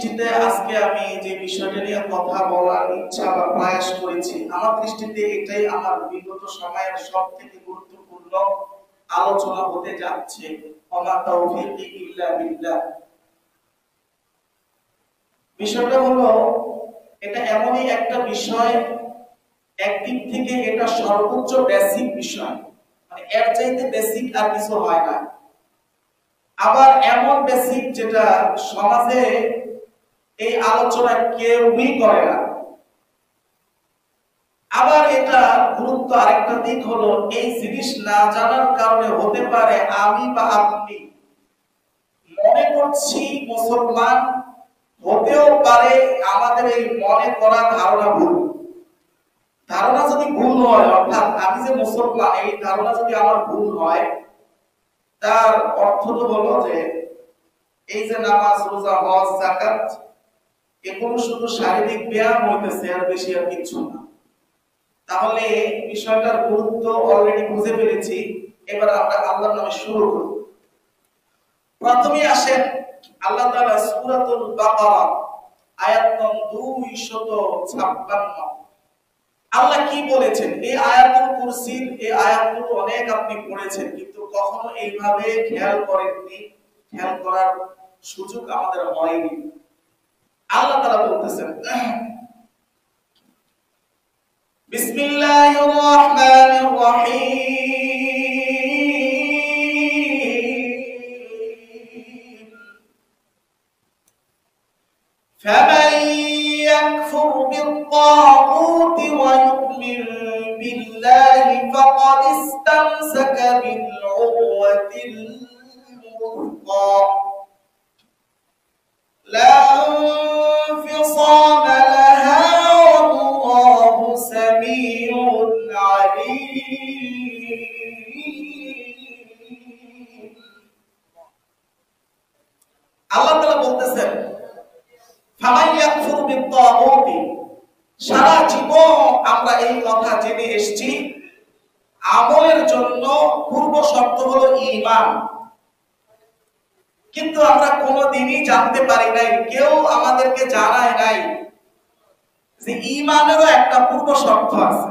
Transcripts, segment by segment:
দৃষ্টিতে আজকে আমি যে বিষয়টা নিয়ে কথা বলার ইচ্ছা বা প্রয়াস করেছি, আমার দৃষ্টিতে এটাই আমার বিগত সময়ের সবথেকে গুরুত্বপূর্ণ আলোচনা হতে যাচ্ছে। ওমা তাওফীকি ইল্লা বিল্লাহ। বিষয়টা হলো, এটা এমনই একটা বিষয়, একদিক থেকে এটা সর্বোচ্চ বেসিক বিষয়, মানে এর চাইতে বেসিক আর কিছু হয় না। আবার এমন বেসিক যেটা সমাজে এই আলোচনা কেউই করে না। আবার এটা গুরুত্ব আরেকটা দিক হলো, এই জিনিস না জানার কারণে হতে পারে আমি বা আপনি মনে করছি মুসলমান, হতেও পারে আমাদের এই মনে করা ধারণা ভুল। ধারণা যদি ভুল হয়, অর্থাৎ আমি যে মুসলমান এই ধারণা যদি আমার ভুল হয়, তার অর্থ তো হলো যে এই যে নামাজ, রোজা, হজ, যাকাত এগুলো শুধু শারীরিক ব্যায়াম হইতেছে, আর বেশি আর কিছু না। তাহলে বিষয়টার গুরুত্ব অলরেডি বুঝে ফেলেছি। এবার আমরা আল্লাহর নামে শুরু করব। প্রথমে আসেন আল্লাহ তাআলা সূরাতুল বাকারা আয়াত নং 256। আল্লাহ কি বলেছেন? এই আয়াতুল কুরসির এই আয়াতগুলো অনেক আপনি পড়েছেন, কিন্তু কখনো এইভাবে খেয়াল করেননি, খেয়াল করার সুযোগ আমাদের হয়নি। আল্লাহ তাআলা বলতেছেন, বিসমিল্লাহির রহমানির রহিম। ফামান ইয়াকফুর বিত-তাগুতি ওয়া ইউমিন বিল্লাহি ফাকাদ ইসতামসাকা বিল-উরওয়াতিল মুথকা লা ইনফিসামা লাহা ওয়াল্লাহু সামিউন আলীম। আল্লাহ তাআলা বলতেছেন, ফামান ইয়াকফুর বিত-তাগুতি, সারা জীবন আমরা এই কথা জেনে এসেছি, আমলের জন্য পূর্ব শর্ত হলো ঈমান। কিন্তু আমরা কোনোদিনই জানতে পারি নাই, কেউ আমাদেরকে জানায় নাই যে ঈমানেরও একটা পূর্ব শর্ত আছে।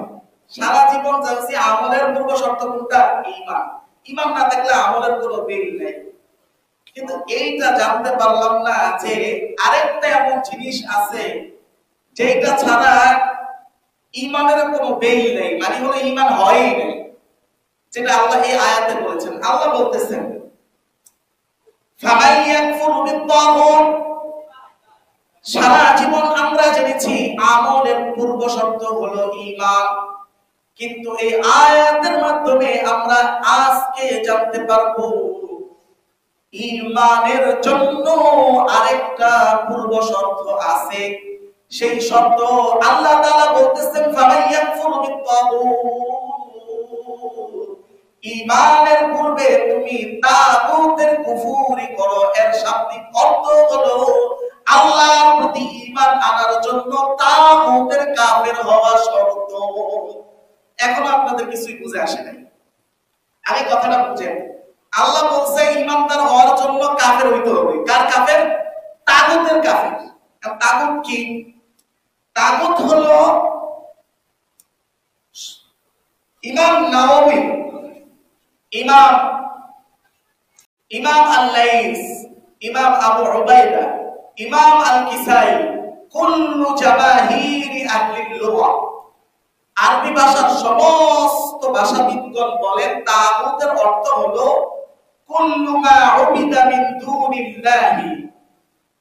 সারা জীবন জানছি আমলের পূর্ব শর্ত কোনটা? ঈমান। ঈমান না থাকলে আমলের কোনো ভ্যালু নাই। কিন্তু এইটা জানতে পারলাম না যে আরেকটা এমন জিনিস আছে যেটা ছাড়া ঈমানের কোনো ভ্যালু নেই, মানে হলো ঈমান হয়ই নাই, যেটা আল্লাহ এই আয়াতে বলেছেন। আল্লাহ বলতেছেন, ফামান ইয়াকফুর বিত-তাগুত, সারা জীবন আমরা জেনেছি আমলের পূর্ব শর্ত হলো ঈমান, কিন্তু এই আয়াতের মাধ্যমে আমরা আজকে জানতে পারবো ঈমানের জন্য আরেকটা পূর্ব শর্ত আছে। সেই শর্ত আল্লাহ তাআলা বলতেছেন, ফামান ইয়াকফুর বিত-তাগুত, ঈমানের পূর্বে তুমি তাগুতের কুফরি করো। এর শাব্দিক অর্থ হলো আল্লাহর প্রতি ঈমান আনার জন্য তাগুতের কাফের হওয়া শর্ত। এখন আপনাদের কিছুই বুঝে আসে নাই, আগে কথাটা বুঝেন। আল্লাহ বলছে ঈমানদার হওয়ার জন্য কাফের হইতে হবে। কার কাফের? তাগুতের কাফের। আর তাগুত কি? তাগুত হলো ইমাম নাওয়াবী, ইমাম আল-লাইস, ইমাম আবু উবাইদা, ইমাম আল-কিসাই, কুল্লু জামাহিরি আহলিল লুগা, আরবি ভাষার সমস্ত ভাষাবিদগণ বলেন তাগুতের অর্থ হলো কুল্লু মা উবিদা মিন দুনিল্লাহি,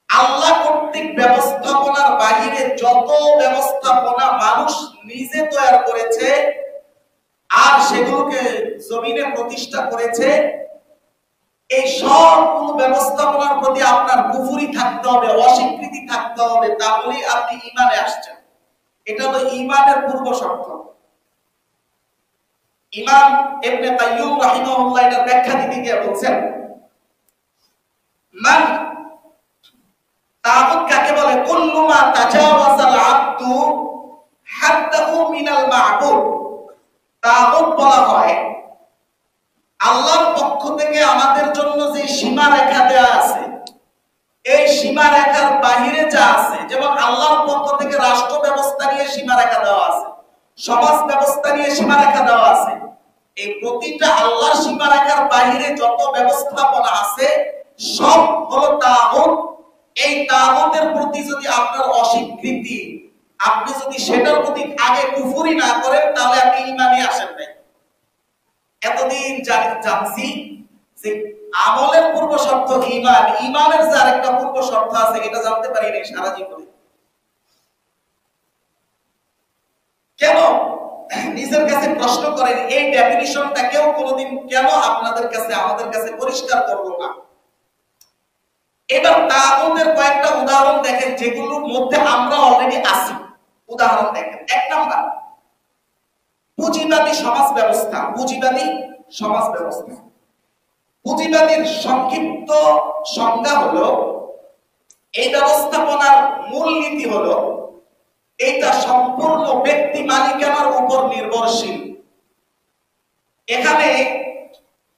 আল্লাহ কর্তৃক ব্যবস্থাপনার বাইরে যত ব্যবস্থাপনা মানুষ নিজে তৈরি করেছে আর সেগুলোকে জমিনে প্রতিষ্ঠা করেছে, এই সবগুলো ব্যবস্থাপনার প্রতি আপনার কুফরি থাকতে হবে, অস্বীকৃতি থাকতে হবে, তাহলেই আপনি ঈমানে আসছেন। এটা হলো ঈমানের পূর্ব শর্ত। ইমাম ইবনে কাইয়্যুম রাহিমাহুল্লাহ এর ব্যাখ্যা দিতে গিয়ে বলেন, মান তাগুত কাকে বলে? কুল্লু মা তাজাওয়াজাল আবদু হাদ্দাহু মিনাল মা'বুদ। তাগুত বলা হয় আল্লাহর পক্ষ থেকে আমাদের জন্য যে সীমা রেখা দেয়া আছে, এই সীমা রেখার বাহিরে সমাজ ব্যবস্থা নিয়ে সীমারেখা দেওয়া আছে। এই প্রতিটা আল্লাহর সীমারেখার বাইরে যত ব্যবস্থাপনা আছে সব হলো তাগুত। এই তাগুতের প্রতি যদি আপনার অস্বীকৃতি, আপনি যদি সেটার প্রতি আগে কুফরি না করেন, তাহলে আপনি ঈমানে আসেন নাই। এতদিন জানছি যে আমলের পূর্ব শর্ত ঈমান, ঈমানের যে আরেকটা পূর্ব শর্ত আছে এটা জানতে পারি নাই সারা জীবনে। কেন? নিজের কাছে প্রশ্ন করেন, এই ডেফিনিশনটা কেউ কোনোদিন কেন আপনাদের কাছে আমাদের কাছে পরিষ্কার করলো না? এবার তাগুতের কয়েকটা উদাহরণ দেখেন যেগুলোর মধ্যে আমরা অলরেডি আছি। উদাহরণ দেখেন, এক নাম্বার পুঁজিবাদী সমাজ ব্যবস্থা। পুঁজিবাদী সমাজ ব্যবস্থা, পুঁজিবাদীর সংক্ষিপ্ত সংজ্ঞা হলো, এই ব্যবস্থাপনার মূল নীতি হলো এটা সম্পূর্ণ ব্যক্তি মালিকানার উপর নির্ভরশীল। এখানে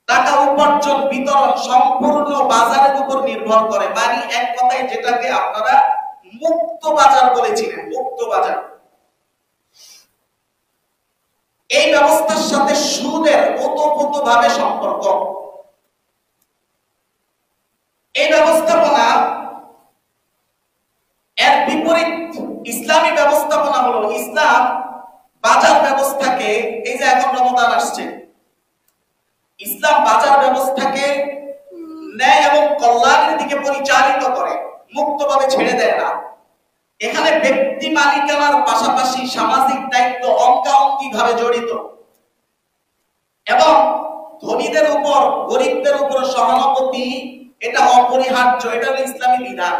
টাকা উপার্জন বিতরণ সম্পূর্ণ বাজারের উপর নির্ভর করে। মানে এক কথায় যেটাকে আপনারা মুক্ত বাজার বলেছিলেন, মুক্ত বাজার। এই ব্যবস্থার সাথে সুদের ওতপ্রোতভাবে সম্পর্ক। এই ব্যবস্থাপনা এর বিপরীত ইসলামী ব্যবস্থাপনা হলো, ইসলাম বাজার ব্যবস্থাকে, এই যে এখন রমজান আসছে, ইসলাম বাজার ব্যবস্থাকে ন্যায় এবং কল্যাণের দিকে পরিচালিত করে, মুক্তভাবে ছেড়ে দেয় না। এখানে ব্যক্তি মালিকানার পাশাপাশি সামাজিক দায়িত্ব অঙ্গাঅঙ্গিভাবে জড়িত এবং ধনীদের উপর গরিবদের উপর সহানুভূতি এটা অপরিহার্য। এটা হলো ইসলামী বিধান।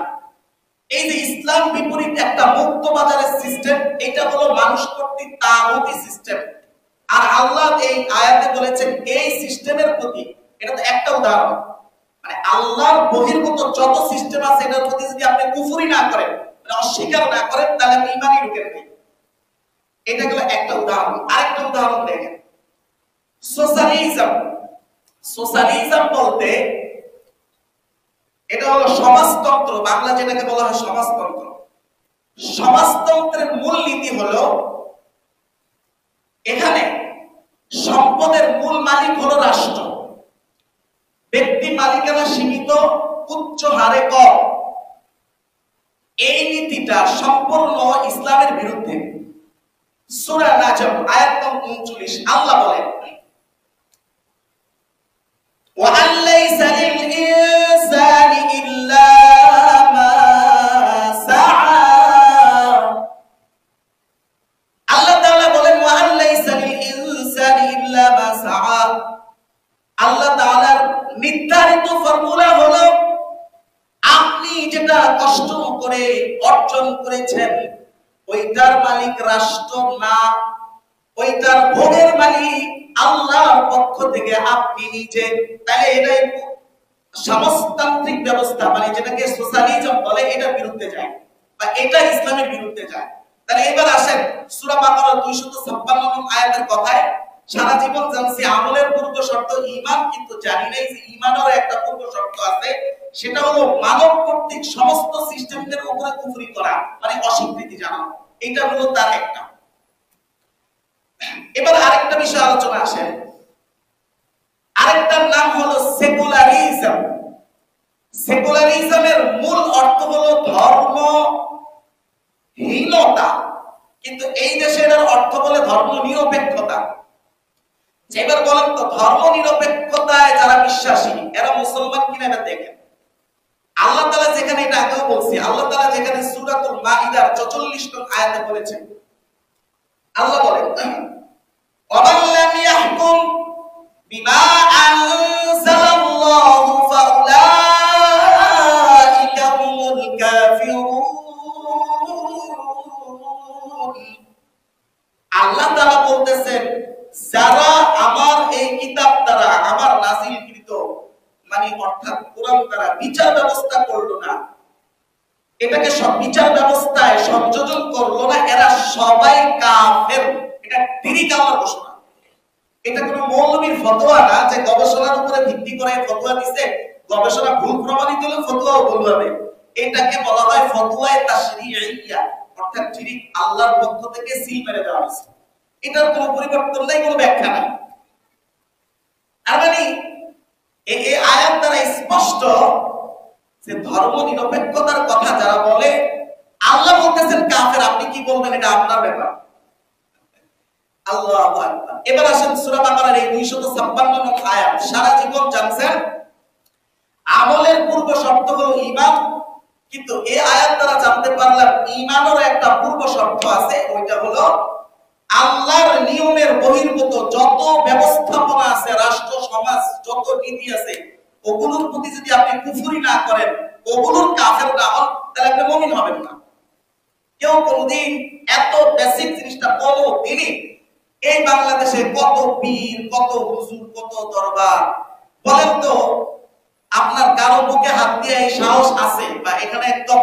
এই যে ইসলাম বিপরীত একটা মুক্ত বাজারের সিস্টেম, এটা হলো মানুষ কর্তৃক তাগুতি সিস্টেম। আর আল্লাহ এই আয়াতে বলেছেন এই সিস্টেমের প্রতি, এটা তো একটা উদাহরণ, মানে আল্লাহর বহির্ভূত যত সিস্টেম আছে এটার প্রতি যদি আপনি কুফরি না করেন, অস্বীকার না করেন, তাহলে আপনি ঈমানই ঢুকেন নাই। এটা হলো একটা উদাহরণ। আরেকটা উদাহরণ দেখেন, সোশ্যালিজম। সোশ্যালিজম বলতে এটা হলো সমাজতন্ত্র, বাংলা যেটাকে বলা হয় সমাজতন্ত্র। সমাজতন্ত্রের মূল নীতি হলো এখানে সম্পদের মূল মালিক হলো রাষ্ট্র, ব্যক্তি মালিকানা সীমিত, উচ্চ হারে কর। এই নীতিটা সম্পূর্ণ ইসলামের বিরুদ্ধে। সূরা নাজম আয়াত নম্বর 39 আল্লাহ বলেন, وَأَن لَّيْسَ لِلْإِنسَانِ إِلَّا مَا سَعَىٰ। আল্লাহ তাআলা বলেন وَأَن لَّيْسَ لِلْإِنسَانِ إِلَّا مَا سَعَىٰ। আল্লাহ তাআলার নির্ধারিত ফর্মুলা হলো আপনি যেটা কষ্ট করে অর্জন করেছেন ওইটার মালিক রাষ্ট্র না, ওইটার ভোগের মালিক আল্লাহর পক্ষ থেকে আপনি নিজে। তাহলে এটাই সমাজতান্ত্রিক ব্যবস্থা, মানে যেটাকে সোশ্যালিজম বলে, এটার বিরুদ্ধে যায় বা এটা ইসলামের বিরুদ্ধে যায়। তাহলে এবার আসেন সূরা বাকারা 256 নং আয়াতের কথায়। সারা জীবন জানছি আমলের পূর্ব শর্ত ঈমান, কিন্তু জানি নাই যে ঈমানেরও একটা পূর্ব শর্ত আছে, সেটা হলো মানব কর্তৃক সমস্ত সিস্টেমদের উপরে কুফরি করা, মানে অস্বীকৃতি জানানো। এটা হলো তার একটা। এবার আরেকটা বিষয় আলোচনা আসে, আরেকটার নাম হলো সেকুলারিজম। সেকুলারিজমের মূল অর্থ হলো ধর্মহীনতা, কিন্তু এই দেশে এর অর্থ বলে ধর্ম নিরপেক্ষতা। এবার বলেন তো, ধর্ম নিরপেক্ষতায় যারা বিশ্বাসী এরা মুসলমান কিনা এবার দেখেন। আল্লাহ তাআলা যেখানে, এটা আগেও বলছি, আল্লাহ তাআলা যেখানে সূরাতুল মাইদার 44 নং আয়াতে বলেছেন, আল্লাহ বলেন وَمَن لَّمْ يَحْكُمْ بِمَا أَنزَلَ اللَّهُ فَأُولَٰئِكَ هُمُ الْكَافِرُونَ। আল্লাহ তাআলা বলতেছেন যারা আমার এই কিতাব দ্বারা, আমার নাযিলকৃত মানে অর্থাৎ কোরআন দ্বারা বিচার ব্যবস্থা করলো না, এটাকে সব বিচার ব্যবস্থায় সংযোজন করলো না, এরা সবাই কাফের। এটা তিরিক আমার ঘোষণা। এটা কোনো মৌলবীর ফতোয়া না যে গবেষণার উপরে ভিত্তি করে ফতোয়া দিছে, গবেষণা ভুল প্রমাণিত হলে ফতোয়াও ভুল হবে। এটাকে বলা হয় ফতোয়ায়ে তাশরিঈয়া, অর্থাৎ তিরিক আল্লাহর পক্ষ থেকে সিল মেরে দেওয়া হয়েছে। এটার কোনো পরিবর্তন নাই, কোনো ব্যাখ্যা নাই। আর মানে এই আয়াত দ্বারা স্পষ্ট যে ধর্ম নিরপেক্ষতার কথা যারা বলে, আল্লাহ বলতেছেন কাফের, আপনি কি বলবেন এটা আপনার ব্যাপার। আল্লাহু আকবার। এবার আসেন সূরা বাকারার এই 256 নং আয়াত। সারা জীবন জানছেন আমলের পূর্ব শর্ত হলো ঈমান, কিন্তু এই আয়াত দ্বারা জানতে পারলাম ঈমানের একটা পূর্ব শর্ত আছে, ওইটা হলো আল্লাহর নিয়মের বহির্ভূত যত ব্যবস্থাপনা আছে, রাষ্ট্র সমাজ যত নীতি আছে, ওগুলোর প্রতি যদি আপনি কুফরি না করেন, ওগুলোর কাফের না হন, তাহলে আপনি মুমিন হবেন না। কেউ কোনদিন এত বেসিক জিনিসটা কোনদিনই এই বাংলাদেশে কত পীর, কত হুজুর, কত দরবার, বলেন তো আপনার কারো বুকে হাত দিয়ে এই সাহস আছে? বা এখানে একদম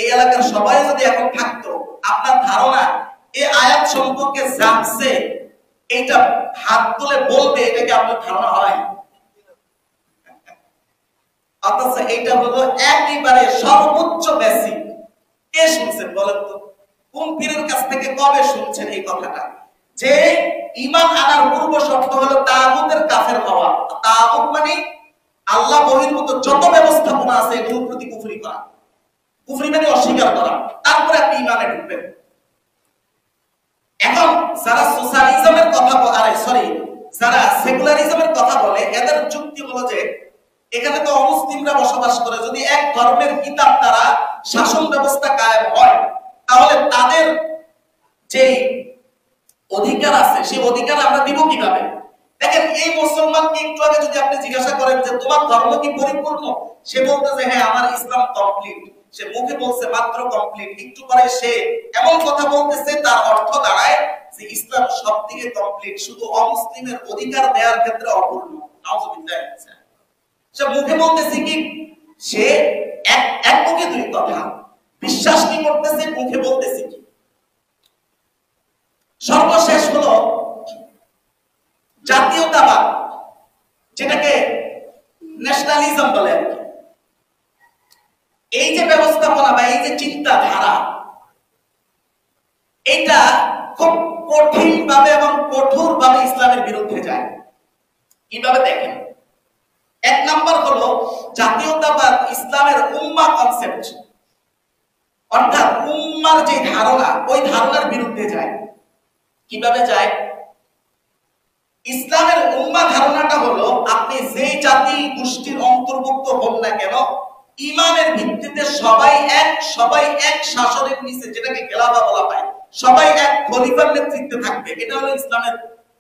এই এলাকার সবাই যদি এখন থাকতো, আপনার ধারণা এই আয়াত সম্পর্কে জানছে, এইটা হাত তুলে বলবে, এটা কি আপনার ধারণা হয়? অথচ এইটা হলো একেবারে সর্বোচ্চ বেসিক। কে শুনছেন বলেন তো? কোন পীরের কাছ থেকে কবে শুনছেন এই কথাটা যে ঈমান আনার পূর্ব শর্ত হলো তাগুতের কাফের হওয়া? তাগুত মানে আল্লাহ বহির্ভূত যত ব্যবস্থাপনা আছে এগুলোর প্রতি কুফরি করা। কুফরি মানে অস্বীকার করা, তারপরে আপনি ঈমানে ঢুকবেন। এখন যারা সোশ্যালিজমের কথা যারা সেকুলারিজমের কথা বলে, এদের যুক্তি হলো যে এখানে তো অমুসলিমরা বসবাস করে, যদি এক ধর্মের কিতাব দ্বারা শাসন ব্যবস্থা কায়েম হয়, তাহলে তাদের যে অধিকার আছে সেই অধিকার আমরা দিব কিভাবে? দেখেন, এই মুসলমানকে একটু আগে যদি আপনি জিজ্ঞাসা করেন যে তোমার ধর্ম কি পরিপূর্ণ, সে বলতে যে হ্যাঁ আমার ইসলাম কমপ্লিট, সে মুখে বলছে মাত্র কমপ্লিট, একটু পরে সে এমন কথা বলতেছে তার অর্থ দাঁড়ায় যে ইসলাম সব দিকে কমপ্লিট, শুধু অমুসলিমের অধিকার দেওয়ার ক্ষেত্রে অপূর্ণ। নাউযুবিল্লাহ। সে মুখে বলতেছে কি, সে এক মুখে দুই কথা, বিশ্বাস কি করতেছে, মুখে বলতেছে কি। সর্বশেষ হলো জাতীয়তাবাদ, যেটাকে ন্যাশনালিজম বলে। এই যে ব্যবস্থাপনা বা এই যে চিন্তাধারা, এটা খুব কঠিন ভাবে এবং কঠোর ভাবে ইসলামের বিরুদ্ধে যায়। কিভাবে দেখেন, এক নাম্বার হলো জাতীয়তাবাদ ইসলামের উম্মাহ কনসেপ্ট, অর্থাৎ উম্মার যে ধারণা, ওই ধারণার বিরুদ্ধে যায়। কিভাবে যায়? ইসলামের উম্মাহ ধারণাটা হলো আপনি যেই জাতি গোষ্ঠীর অন্তর্ভুক্ত হন না কেন, ঈমানের ভিত্তিতে সবাই এক শাসনের নিচে, যেটাকে খেলাফা বলা হয়, সবাই এক খলিফার নেতৃত্বে থাকবে। এটা হলো ইসলামের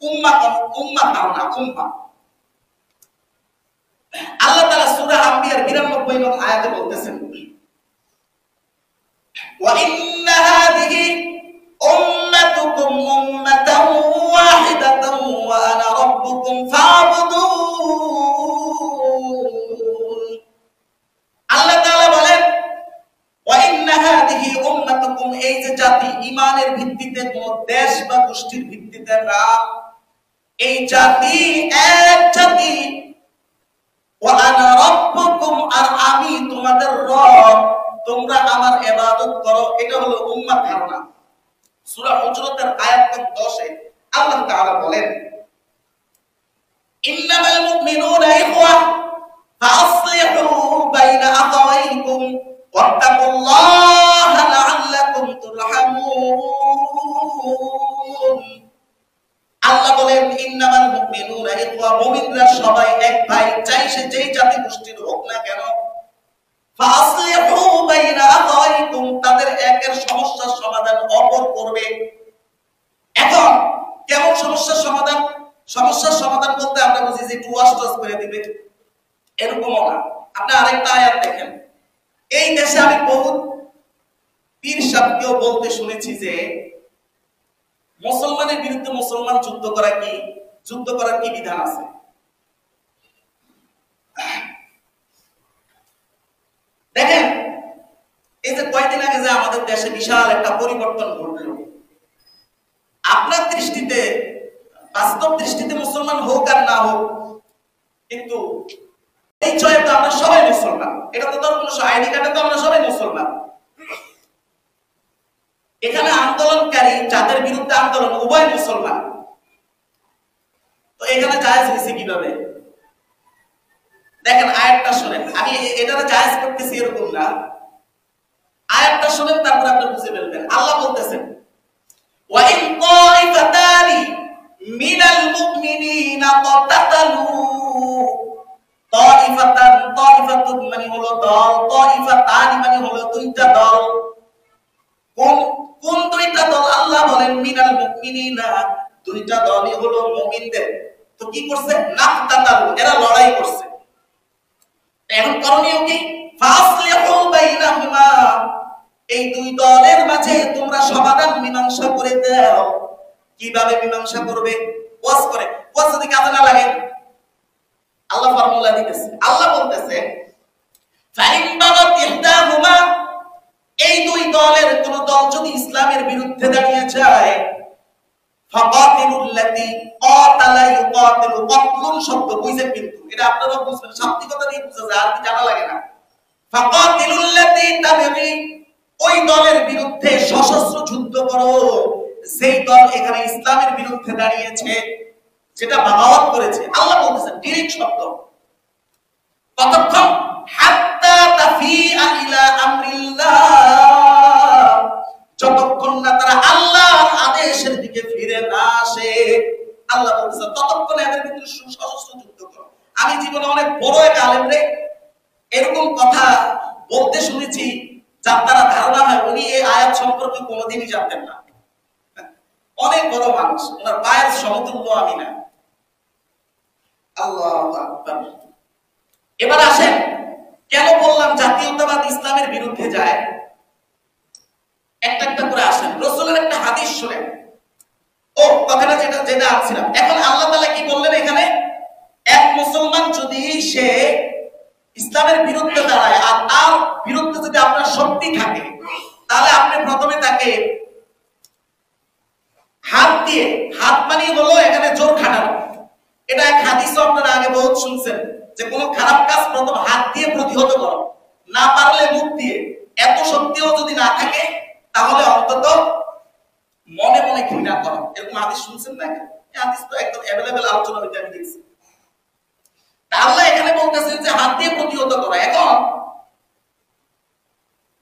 উম্মাহ ধারণা, উম্মাহ। আল্লাহ তাআলা সূরা আম্বিয়ার 92 নং আয়াতে বলতেছেন, ওয়া ইন্না হাযিহি উম্মাতুকুম উম্মাতান ওয়াহিদাতান ওয়া আনা রাব্বুকুম ফা'বুদুন। আল্লাহ তাআলা বলেন, ওয়া ইন্না হাযিহি উম্মাতুকুম, এই যে জাতি, ঈমানের ভিত্তিতে, কোন দেশ বা গোষ্ঠীর ভিত্তিতে না, এই জাতি এক জাতি, ওয়া আনা রাব্বুকুম, আর আমি তোমাদের রব, তোমরা আমার ইবাদত করো। এটা হলো উম্মাহ ধারণা। সূরা হুজরাতের আয়াত নম্বর 10 এ আল্লাহ তাআলা বলেন, ইন্নামাল মুমিনুনা ইখওয়া ফাআসলিহু বাইনা আখাওয়াইকুম ওয়াত্তাকুল্লাহা লাআল্লাকুম তুরহামুন। আল্লাহ বলেন, ইন্নামাল মুমিনুনা ইখওয়া, মুমিনরা সবাই এক ভাই, চাই সে যেই জাতি গোষ্ঠীর হোক না কেন। ফাআসলিহু বাইনা আখাওয়াইকুম, তাদের একের সমস্যার সমাধান অপর করবে। এখন কেমন সমস্যার সমাধান? সমস্যার সমাধান বলতে আমরা বুঝি যে একটু ওয়াশ করে দিবে, এরকমও না। আপনি আরেকটা আয়াত দেখেন, এই দেশে আমি বহু পীর সাহেবকেও বলতে শুনেছি যে মুসলমানের বিরুদ্ধে মুসলমান যুদ্ধ করার কি বিধান আছে? দেখেন, এই যে কয়েকদিন আগে যে আমাদের দেশে বিশাল একটা পরিবর্তন ঘটলো, আপনার দৃষ্টিতে, বাস্তব দৃষ্টিতে মুসলমান হোক আর না হোক, কিন্তু এই চয়ে তো আমরা সবাই মুসলমান, এটা তো কোনো আইডি কার্ডে তো আমরা সবাই মুসলমান। এখানে আন্দোলনকারী যাদের বিরুদ্ধে আন্দোলন উভয় মুসলমান, তো এখানে জায়েজ হয়েছে কিভাবে? দেখেন আয়াতটা শুনেন, আমি এটারে জায়েজ করতেছি এরকম না, আয়াতটা শুনেন তারপর আপনি বুঝে ফেলবেন। আল্লাহ বলতেছেন ওয়া ইন তাইফাতানি মিনাল মুমিনিনা ক্বাতালু, তাইফাতান তাইফাতুন মানে হলো দল, তাইফাতানি মানে হলো দুইটা দল। কোন কোন দুইটা দল? আল্লাহ বলেন মিনাল মুমিনিনা, দুইটা দলই হলো মুমিনদের। তো কি করছে? নাকতাতালু, এরা লড়াই করছে। এখন করণীয় কি? ফাসলিহু বাইনাহুমা, এই দুই দলের মাঝে তোমরা সমাধান মীমাংসা করে দাও। কিভাবে মীমাংসা করবে? ওয়াজ করে। ওয়াজ যদি কাজে না লাগে, আল্লাহ ফর্মুলা দিতেছে। আল্লাহ বলতেছে ফাইন বাগাত ইহদাহুমা, এই দুই দলের কোন দল যদি ইসলামের বিরুদ্ধে দাঁড়িয়ে যায়, ফাকাতিলুল লাতী ক্বাতালা ইউকাতিলু, ক্বাতলুন শব্দ বুঝেন কিন্তু এটা আপনারা বুঝবেন, শাব্দিকতা দিয়ে বুঝা যায়, আর কি জানা লাগে না। ফাকাতিলুল লাতী তাবগী, ওই দলের বিরুদ্ধে সশস্ত্র যুদ্ধ করো যেই দল এখানে ইসলামের বিরুদ্ধে দাঁড়িয়েছে, যেটা বাগাওয়াত করেছে। আল্লাহ বলতেছেন ডাইরেক্ট শব্দ, কতক্ষণ? হাত্তা তাফিআ ইলা আমরিল্লাহ, যতক্ষণ না তারা আল্লাহর আদেশের দিকে ফিরে না আসে। আল্লাহ বলতেছেন ততক্ষণ এদের ভিতরে সশস্ত্র যুদ্ধ করো। আমি জীবনে অনেক বড় এক আলেমরে এরকম কথা বলতে শুনেছি যার দ্বারা ধারণা হয় উনি এই আয়াত সম্পর্কে কোনোদিনই জানতেন না। অনেক বড় মানুষ, ওনার পায়ের সমতুল্য আমি না। আল্লাহু আকবার। এবার আসেন, কেন বললাম জাতীয়তাবাদ ইসলামের বিরুদ্ধে যায়? একটা একটা করে আসেন। রাসূলের একটা হাদিস শুনেন। ও কথাটা যেটা আনছিলাম, এখন আল্লাহ তাআলা কি বললেন এখানে? এক মুসলমান যদি সে ইসলামের বিরুদ্ধে দাঁড়ায় আর তার বিরুদ্ধে যদি আপনার শক্তি থাকে, তাহলে আপনি প্রথমে তাকে হাত দিয়ে, হাত মানে হলো এখানে জোর খাটানো। এটা এক হাদিসও আপনারা আগে বহুত শুনছেন যে কোন খারাপ কাজ প্রথম হাত দিয়ে প্রতিহত করো, না পারলে মুখ দিয়ে। এত শক্তিও যদি না থাকে তাহলে অন্তত মনে মনে ঘৃণা করো। এরকম হাদিস শুনছেন না? এই হাদিস তো একদম অ্যাভেলেবল আলোচনা হইতে আমি দেখছি। আল্লাহ এখানে বলতেছেন যে হাত দিয়ে প্রতিহত করা। এখন